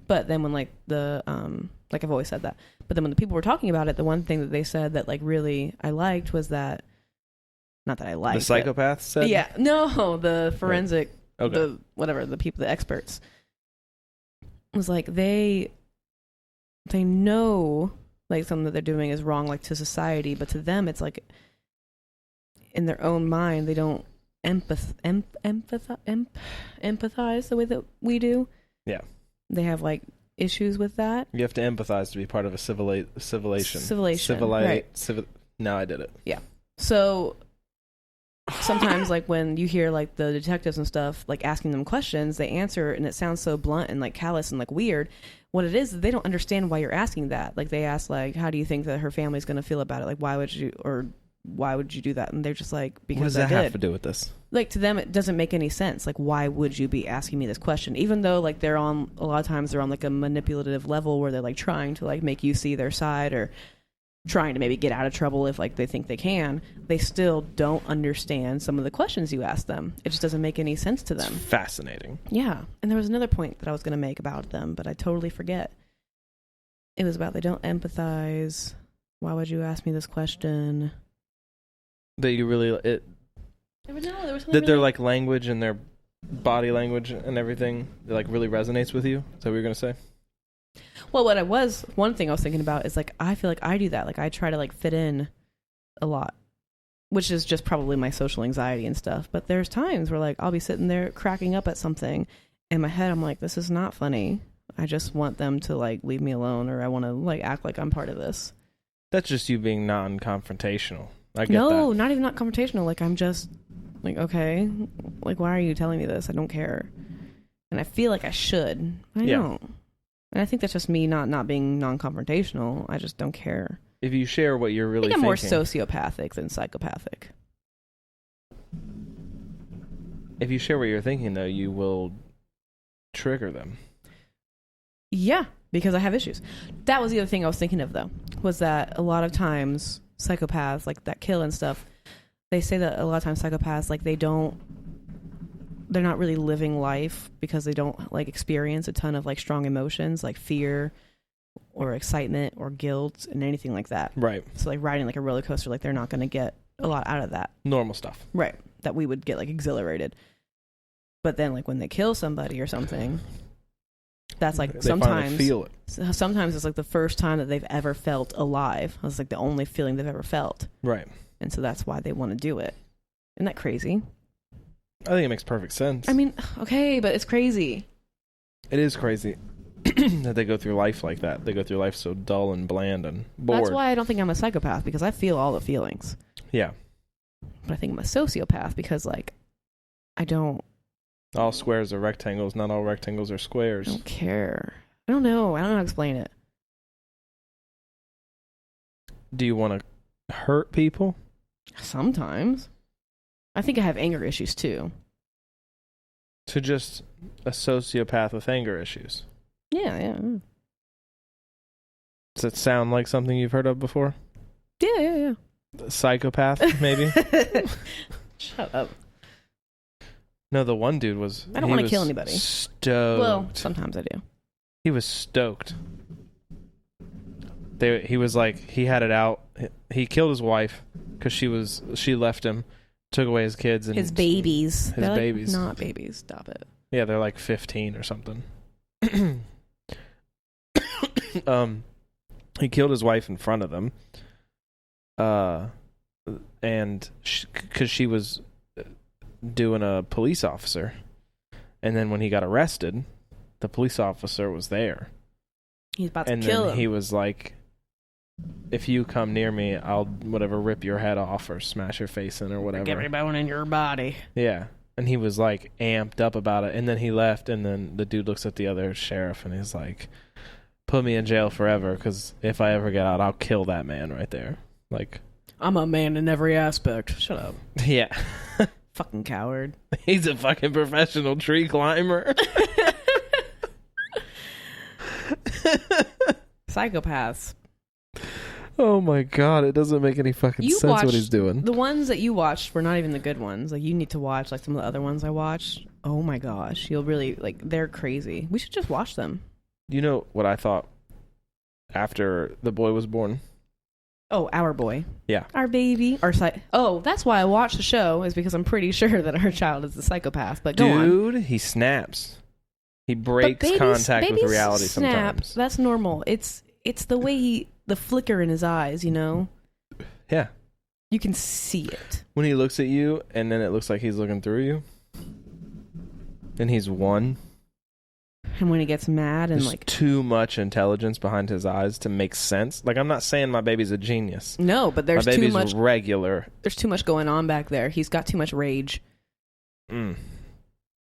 But then when, like, like, I've always said that. But then when the people were talking about it, the one thing that they said that, like, really I liked was that, not that I liked The psychopath said? Yeah. No, the forensic, Okay. the people, the experts. It was like, they know, like, something that they're doing is wrong, like, to society, but to them, it's like, in their own mind, they don't empathize the way that we do. Yeah. They have, like, issues with that. You have to empathize to be part of a civilization. Right. Now I did it. Yeah. So sometimes, like, when you hear, like, the detectives and stuff, like, asking them questions, they answer and it sounds so blunt and, like, callous and, like, weird. What it is, they don't understand why you're asking that. Like, they ask, like, how do you think that her family's going to feel about it? Like, why would you do that? And they're just like, because What does that have to do with this? Like, to them, it doesn't make any sense. Like, why would you be asking me this question? Even though, like, a lot of times they're on, like, a manipulative level where they're, like, trying to, like, make you see their side or trying to maybe get out of trouble if, like, they think they can. They still don't understand some of the questions you ask them. It just doesn't make any sense to them. It's fascinating. Yeah. And there was another point that I was going to make about them, but I totally forget. It was about they don't empathize. Why would you ask me this question? That you really... There was something That their, really- like, language and their body language and everything, it, like, really resonates with you? Is that what you're going to say? Well, one thing I was thinking about is, like, I feel like I do that. Like, I try to, like, fit in a lot, which is just probably my social anxiety and stuff. But there's times where, like, I'll be sitting there cracking up at something. In my head, I'm like, this is not funny. I just want them to, like, leave me alone, or I want to, like, act like I'm part of this. That's just you being non-confrontational. I get No, that. not even not confrontational. Like, I'm just like, okay, like, why are you telling me this? I don't care. And I feel like I should. But I don't. And I think that's just me not being non-confrontational. I just don't care. If you share what you're really I think I'm thinking... more sociopathic than psychopathic. If you share what you're thinking, though, you will trigger them. Yeah, because I have issues. That was the other thing I was thinking of, though, was that a lot of times psychopaths, like, that kill and stuff, they say that a lot of times psychopaths, like, they're not really living life because they don't, like, experience a ton of, like, strong emotions like fear or excitement or guilt and anything like that. Right. So, like, riding like a roller coaster, like, they're not going to get a lot out of that. Normal stuff. Right. That we would get like exhilarated. But then like when they kill somebody or something, that's like They sometimes finally feel it. sometimes it's like the first time that they've ever felt alive. It's like the only feeling they've ever felt. Right. And so that's why they want to do it. Isn't that crazy? I think it makes perfect sense. I mean, okay, but it's crazy. It is crazy that they go through life like that. They go through life so dull and bland and bored. That's why I don't think I'm a psychopath, because I feel all the feelings. Yeah. But I think I'm a sociopath because, like, I don't All squares are rectangles. Not all rectangles are squares. care. I don't know. I don't know how to explain it. Do you want to hurt people? Sometimes. I think I have anger issues, too. To just a sociopath with anger issues. Yeah. Does it sound like something you've heard of before? Yeah. A psychopath, maybe? Shut up. No, the one dude was... I don't want to kill anybody. Stoked. Well, sometimes I do. He was stoked. He was like, he had it out. He killed his wife because she left him, took away his kids. And His babies. His They're babies. Like, not babies. Stop it. Yeah, they're like 15 or something. He killed his wife in front of them. And because she was doing a police officer. And then when he got arrested, the police officer was there. He's about to And kill then him. he was like, if you come near me, I'll whatever rip your head off or smash your face in or whatever. Every bone in your body. Yeah. And he was like amped up about it. And then he left, and then the dude looks at the other sheriff and he's like, put me in jail forever, because if I ever get out, I'll kill that man right there. Like, I'm a man in every aspect. Shut up. yeah. Fucking coward. He's a fucking professional tree climber. Psychopaths. Oh my god, it doesn't make any fucking You sense what watched he's doing. The ones that you watched were not even the good ones. Like, you need to watch like some of the other ones I watched. Oh my gosh, you'll really like. They're crazy. We should just watch them. You know what I thought after the boy was born? Oh, our boy. Yeah. Our baby. Oh, that's why I watched the show, is because I'm pretty sure that our child is a psychopath. But go on. Dude, he snaps. He breaks But contact with reality snap. sometimes. That's normal. It's the way the flicker in his eyes, you know? Yeah. You can see it. When he looks at you and then it looks like he's looking through you. And he's one. And when he gets mad and There's like... too much intelligence behind his eyes to make sense. Like, I'm not saying my baby's a genius. No, but there's my too baby's much... regular. There's too much going on back there. He's got too much rage. Mm.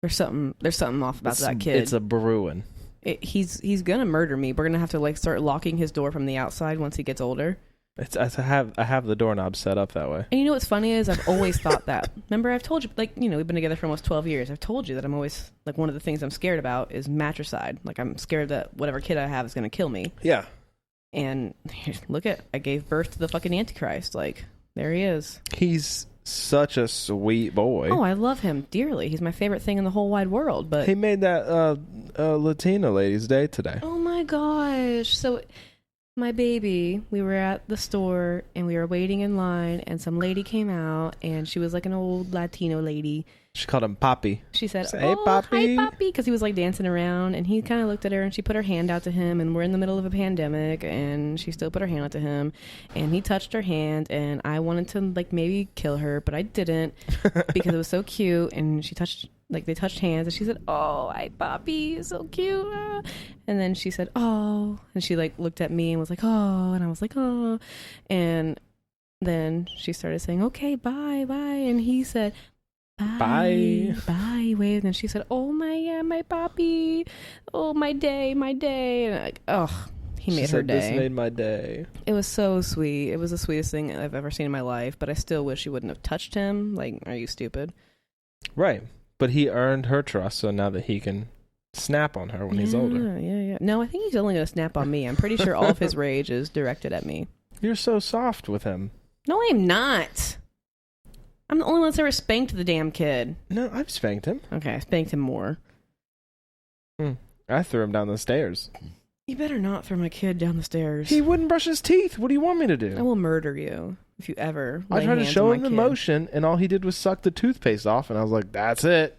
There's something off about that kid. It's a brewing. He's gonna murder me. We're gonna have to like start locking his door from the outside once he gets older. I have the doorknob set up that way. And you know what's funny is I've always thought that. Remember, I've told you, like, you know, we've been together for almost 12 years. I've told you that I'm always, like, one of the things I'm scared about is matricide. Like, I'm scared that whatever kid I have is going to kill me. Yeah. And look I gave birth to the fucking Antichrist. Like, there he is. He's such a sweet boy. Oh, I love him dearly. He's my favorite thing in the whole wide world. But He made that Latina lady's day today. oh my gosh. So my baby, we were at the store and we were waiting in line and some lady came out and she was like an old Latino lady. She called him Poppy. She said, Say, "Oh, Papi." hi, Papi," because he was like dancing around, and he kind of looked at her, and she put her hand out to him, and we're in the middle of a pandemic, and she still put her hand out to him, and he touched her hand, and I wanted to like maybe kill her, but I didn't because it was so cute, and they touched hands, and she said, "Oh, hi, Papi, so cute," and then she said, "Oh," and she like looked at me and was like, "Oh," and I was like, "Oh," and then she started saying, "Okay, bye, bye," and he said, Bye. Waved, and she said, "Oh my Papi, oh my day," and like, oh, he made her day. This made my day. It was so sweet. It was the sweetest thing I've ever seen in my life. But I still wish she wouldn't have touched him. Like, are you stupid? Right, but he earned her trust, so now that he can snap on her when he's older. Yeah. No, I think he's only gonna snap on me. I'm pretty sure all of his rage is directed at me. You're so soft with him. No, I'm not. I'm the only one that's ever spanked the damn kid. No, I've spanked him. Okay, I spanked him more. I threw him down the stairs. You better not throw my kid down the stairs. He wouldn't brush his teeth. What do you want me to do? I will murder you if you ever. I lay tried to hands show on him my the kid. motion, and all he did was suck the toothpaste off, and I was like, "That's it."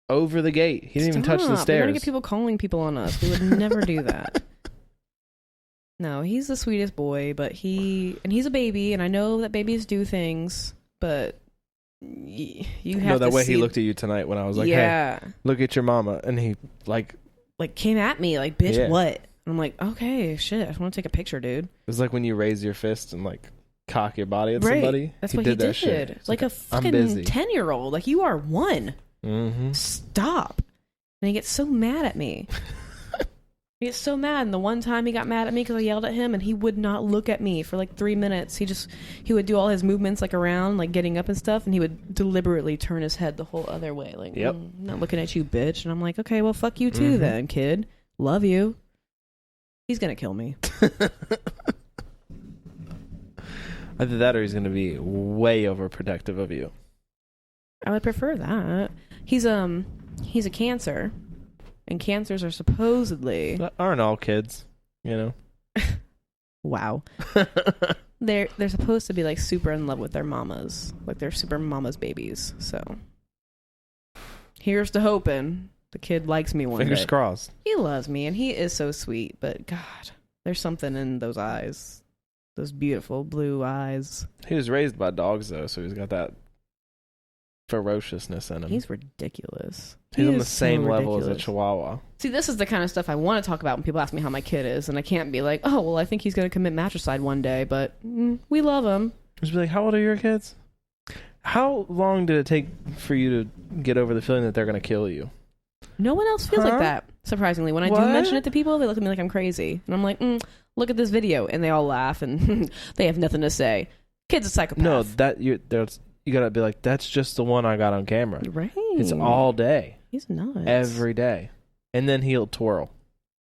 Over the gate. He didn't even touch the Stop. We're gonna stairs. get people calling people on us. We would never do that. No, he's the sweetest boy, but he's a baby, and I know that babies do things, but you have No, that to way see. he looked at you tonight when I was like, yeah, "Hey, look at your mama," and he like came at me like, "Bitch, Yeah. what?" And I'm like, "Okay, shit, I just want to take a picture, dude." it was like when you raise your fist and like cock your body at Right. somebody. That's what he that did. shit. It's Like a I'm fucking busy. 10-year-old. Like, you are one. Mm-hmm. Stop. And he gets so mad at me. He gets so mad. And the one time he got mad at me because I yelled at him, and he would not look at me for like 3 minutes. He would do all his movements like around, like getting up and stuff, and he would deliberately turn his head the whole other way. Like, Yep. not looking at you, bitch. And I'm like, okay, well, fuck you too then, kid. Love you. He's going to kill me. Either that or he's going to be way overprotective of you. I would prefer that. He's a Cancer, and Cancers are supposedly Aren't all kids, you know? wow. They're supposed to be like super in love with their mamas, like they're super mamas babies. So here's to hoping the kid likes me one Fingers day. crossed. He loves me, and he is so sweet. But God, there's something in those eyes, those beautiful blue eyes. He was raised by dogs, though, so he's got that ferociousness in him. He's ridiculous. He's He on the is so same level as a ridiculous. Chihuahua. See, this is the kind of stuff I want to talk about when people ask me how my kid is, and I can't be like, oh, well, I think he's going to commit matricide one day, but we love him. Just be like, how old are your kids? How long did it take for you to get over the feeling that they're going to kill you? No one else feels Huh? like that, surprisingly. When I do What? mention it to people, they look at me like I'm crazy. And I'm like, look at this video. And they all laugh, and they have nothing to say. Kid's a psychopath. No, you got to be like, that's just the one I got on camera. Right. It's all day, He's nuts. every day. And then he'll twirl.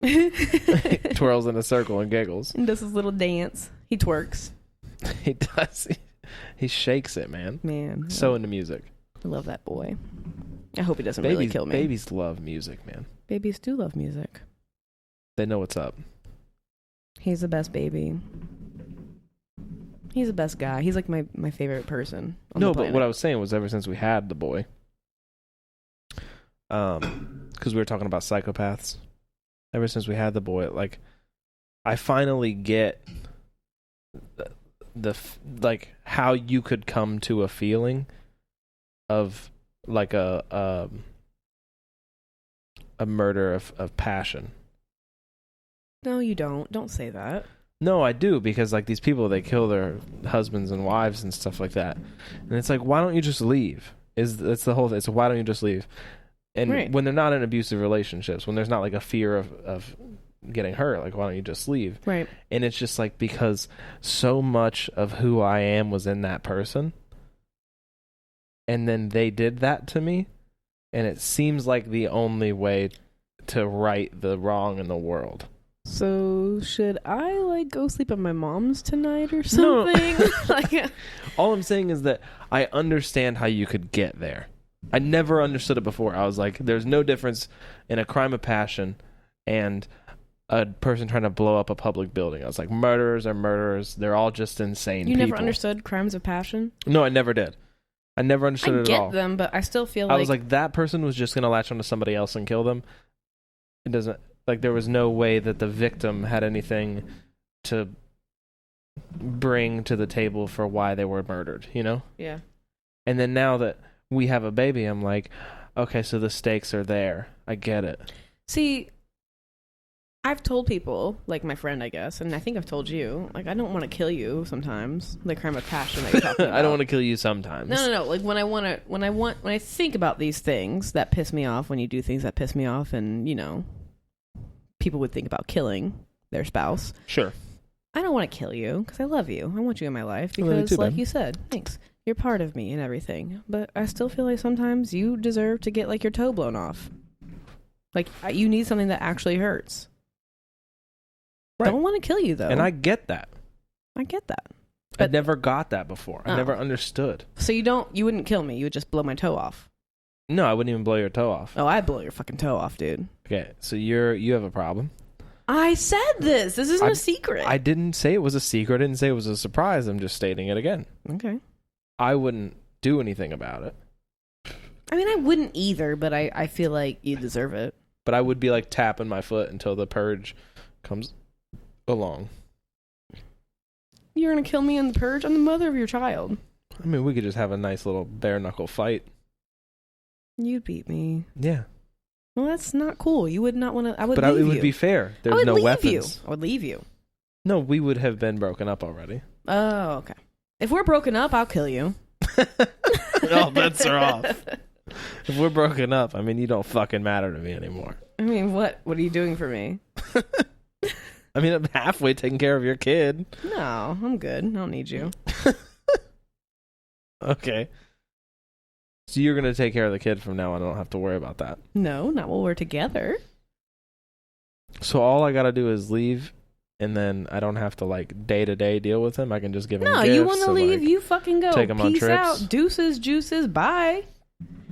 Twirls in a circle and giggles. And does his little dance. He twerks. He does. He shakes it, man. Man. So into music. I love that boy. I hope he doesn't really kill me. Babies love music, man. Babies do love music. They know what's up. He's the best baby. He's the best guy. He's like my favorite person on the No, but planet. what I was saying was ever since we had the boy, because we were talking about psychopaths, ever since we had the boy, like, I finally get like how you could come to a feeling of like a murder of passion. No, you don't. Don't say that. No, I do, because like these people, they kill their husbands and wives and stuff like that, and it's like, why don't you just leave? That's the whole thing. It's why don't you just leave? And Right. when they're not in abusive relationships, when there's not like a fear of getting hurt, like, why don't you just leave? Right. And it's just like, because so much of who I am was in that person, and then they did that to me, and it seems like the only way to right the wrong in the world. So should I like go sleep at my mom's tonight or something? Like, All I'm saying is that I understand how you could get there. I never understood it before. I was like, there's no difference in a crime of passion and a person trying to blow up a public building. I was like, murderers are murderers. They're all just insane you people. never understood crimes of passion? No, I never did. I never understood I it get at all. them, but I still feel I was like, that person was just going to latch onto somebody else and kill them. It doesn't, like, there was no way that the victim had anything to bring to the table for why they were murdered, you know? yeah. And then now that we have a baby, I'm like, okay, so the stakes are there. I get it. See, I've told people, like my friend, I guess, and I think I've told you, like, I don't want to kill you sometimes. The crime of passion that you're talking about. I don't want to kill you sometimes. No. Like when I think about these things that piss me off, when you do things that piss me off, and you know, people would think about killing their spouse. Sure. I don't want to kill you because I love you. I want you in my life I love you because, too, like babe. you said, thanks. You're part of me and everything. But I still feel like sometimes you deserve to get like your toe blown off. Like you need something that actually hurts. Right. Don't want to kill you though. And I get that. I get that. I But- never got that before. I Oh. never understood. So you wouldn't kill me. You would just blow my toe off. No, I wouldn't even blow your toe off. Oh, I'd blow your fucking toe off, dude. Okay, so you have a problem. I said this. This isn't a secret. I didn't say it was a secret. I didn't say it was a surprise. I'm just stating it again. Okay. I wouldn't do anything about it. I mean, I wouldn't either, but I feel like you deserve it. But I would be like tapping my foot until the purge comes along. You're going to kill me in the purge? I'm the mother of your child. I mean, we could just have a nice little bare knuckle fight. You'd beat me. Yeah. Well, that's not cool. You would not want to. I would leave you. But it would be fair. There's I would no leave weapons. You. I would leave you. No, we would have been broken up already. Oh, okay. If we're broken up, I'll kill you. All bets are off. If we're broken up, I mean, you don't fucking matter to me anymore. I mean, what are you doing for me? I mean, I'm halfway taking care of your kid. No, I'm good. I don't need you. Okay. So you're going to take care of the kid from now on. I don't have to worry about that. No, not while we're together. So all I got to do is leave, and then I don't have to, like, day-to-day deal with him. I can just give him gifts. No, you want to and, leave, like, you fucking go. take him on Peace trips. out. Deuces, juices, bye.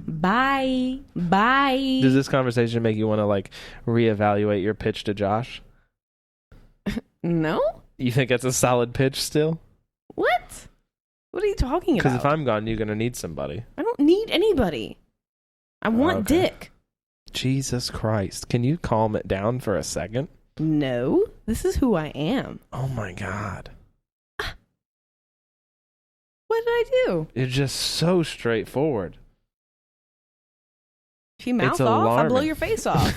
Bye. Bye. Does this conversation make you want to, like, reevaluate your pitch to Josh? No? You think that's a solid pitch still? What? What are you talking about? Because if I'm gone, you're going to need somebody. I don't need anybody. I want Okay. dick. Jesus Christ. Can you calm it down for a second? No, this is who I am. Oh, my God. What did I do? You're just so straightforward. If you mouth It's off, I'll blow alarming. your face off.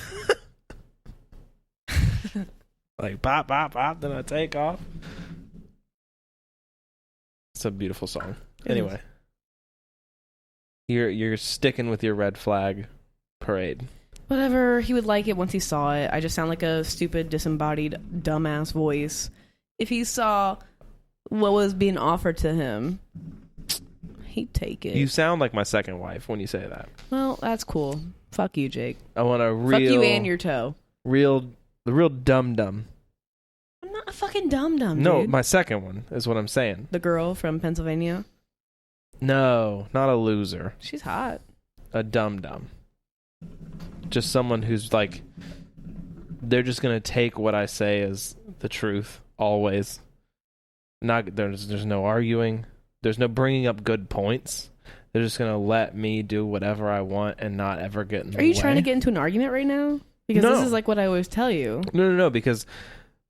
Like, pop, pop, pop, then I take off. It's a beautiful song. Anyway. You're sticking with your red flag parade. Whatever, he would like it once he saw it. I just sound like a stupid, disembodied, dumbass voice. If he saw what was being offered to him, he'd take it. You sound like my second wife when you say that. Well, that's cool. Fuck you, Jake. I want a real... Fuck you and your toe. The real dum-dum. I'm not a fucking dum-dum, No, dude. my second one is what I'm saying. The girl from Pennsylvania. No, not a loser. She's hot. A dum-dum. Just someone who's like... They're just going to take what I say as the truth, always. There's no arguing. There's no bringing up good points. They're just going to let me do whatever I want and not ever get in the way. Are you trying to get into an argument right now? Because No. this is like what I always tell you. No, because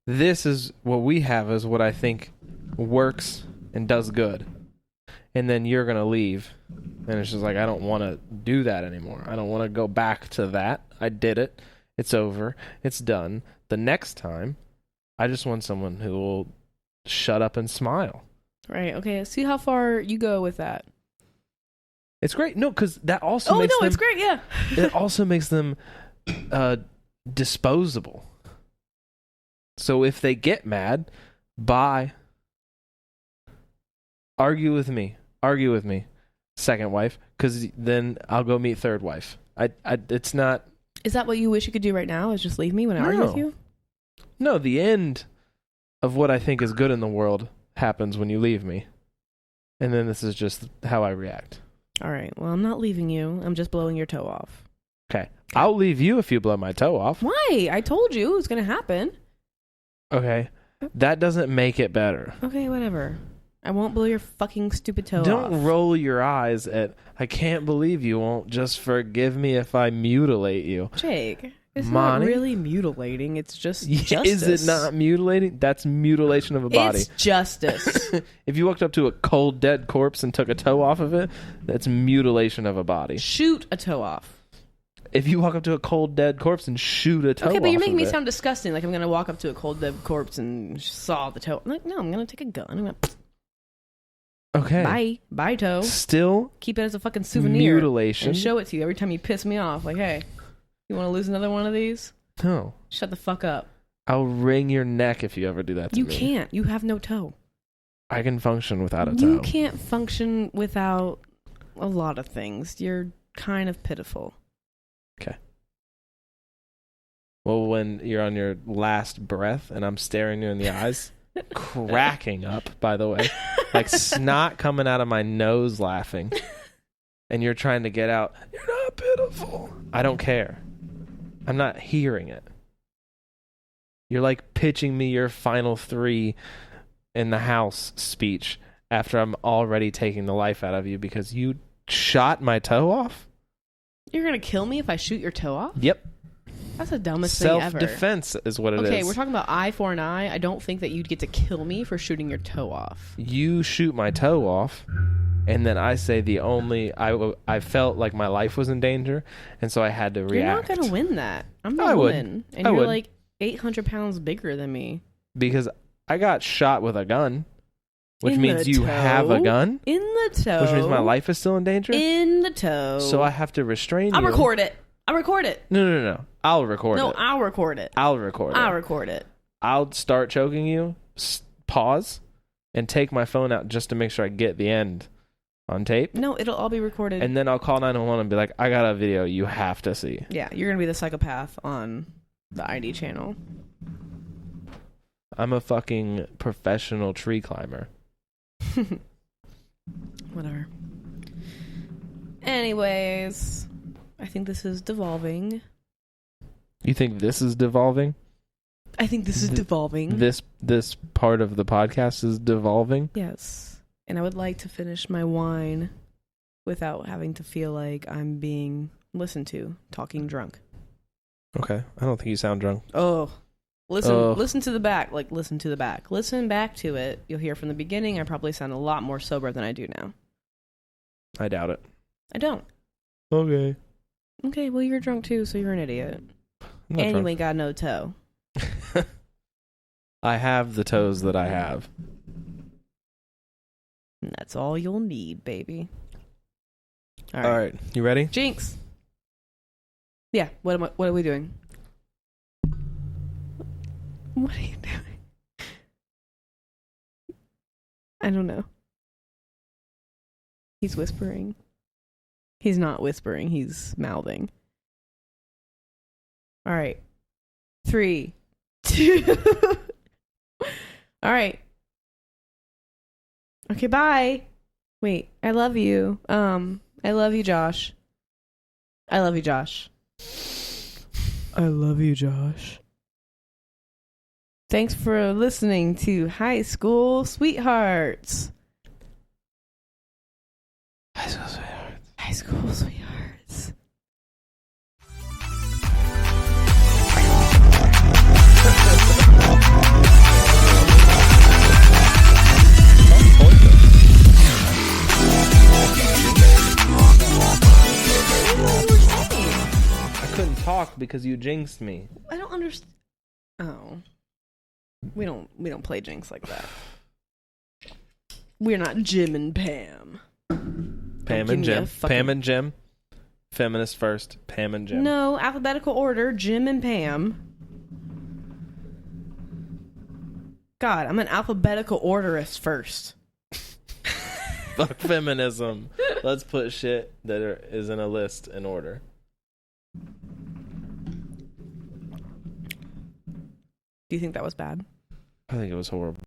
this is what we have is what I think works and does good. And then you're going to leave. And it's just like, I don't want to do that anymore. I don't want to go back to that. I did it. It's over. It's done. The next time, I just want someone who will shut up and smile. Right, okay. See how far you go with that. It's great. No, because that also makes them... it's great, yeah. It also makes them disposable. So if they get mad, bye. Argue with me. Second wife, because then I'll go meet third wife. It's not... Is that what you wish you could do right now? Is just leave me when I argue with No. you? No, the end of what I think is good in the world happens when you leave me. And then this is just how I react. All right, well, I'm not leaving you. I'm just blowing your toe off. Okay. I'll leave you if you blow my toe off. Why? I told you it was going to happen. Okay. That doesn't make it better. Okay, whatever. I won't blow your fucking stupid toe off. Don't roll your eyes at, I can't believe you won't just forgive me if I mutilate you. Jake, it's Monty? not really mutilating. It's just justice. Is it not mutilating? That's mutilation of a body. It's justice. If you walked up to a cold, dead corpse and took a toe off of it, that's mutilation of a body. Shoot a toe off. If you walk up to a cold, dead corpse and shoot a toe off Okay, but you're making of me it, sound disgusting. Like I'm going to walk up to a cold, dead corpse and saw the toe. I'm like, no, I'm going to take a gun. I'm going to... okay. Bye, toe. Still Keep it as a fucking souvenir. mutilation. And show it to you every time you piss me off. Like, hey, you want to lose another one of these? No. Shut the fuck up. I'll wring your neck if you ever do that to You me. can't. You have no toe. I can function without a toe. You can't function without a lot of things. You're kind of pitiful. Well, when you're on your last breath and I'm staring you in the eyes, cracking up, by the way, like snot coming out of my nose laughing, and you're trying to get out, you're not pitiful. I don't care. I'm not hearing it. You're like pitching me your final 3 in the house speech after I'm already taking the life out of you because you shot my toe off? You're gonna kill me if I shoot your toe off? Yep. That's the dumbest thing ever. Self-defense is what it is. Okay, we're talking about eye for an eye. I don't think that you'd get to kill me for shooting your toe off. You shoot my toe off, and then I say I felt like my life was in danger, and so I had to react. You're not gonna win that. I'm the I would. woman, and I you're would. like 800 pounds bigger than me. Because I got shot with a gun, which In means the you have a toe? gun, In the toe. which means my life is still in danger. In the toe. So I have to restrain you. I'll record it. I'll record it. No. I'll record No, it. I'll record it. I'll record I'll it. record it. I'll start choking you, pause, and take my phone out just to make sure I get the end on tape. No, it'll all be recorded. And then I'll call 911 and be like, I got a video you have to see. Yeah, you're gonna be the psychopath on the ID channel. I'm a fucking professional tree climber. Whatever. Anyways, I think this is devolving. You think this is devolving? I think this is devolving. This part of the podcast is devolving? Yes. And I would like to finish my wine without having to feel like I'm being listened to talking drunk. Okay. I don't think you sound drunk. Oh. Listen to the back. Like, listen to the back. Listen back to it. You'll hear from the beginning. I probably sound a lot more sober than I do now. I doubt it. I don't. Okay. Okay, well, you're drunk too, so you're an idiot. I'm not And drunk. you ain't got no toe. I have the toes that I have. And that's all you'll need, baby. All right. You ready? Jinx. Yeah, what are we doing? What are you doing? I don't know. He's whispering. He's not whispering, he's mouthing. All right. 3, 2. All right. Okay, bye. Wait, I love you. I love you, Josh. I love you, Josh. I love you, Josh. Thanks for listening to High School Sweethearts. High School Sweethearts. High School Sweethearts. I couldn't talk because you jinxed me. I don't understand. Oh. We don't play Jinx like that. We're not Jim and Pam. Pam and Jim. Pam and Jim. Feminist first. Pam and Jim. No, alphabetical order, Jim and Pam. God, I'm an alphabetical orderist first. Fuck feminism. Let's put shit that is in a list in order. Do you think that was bad? I think it was horrible.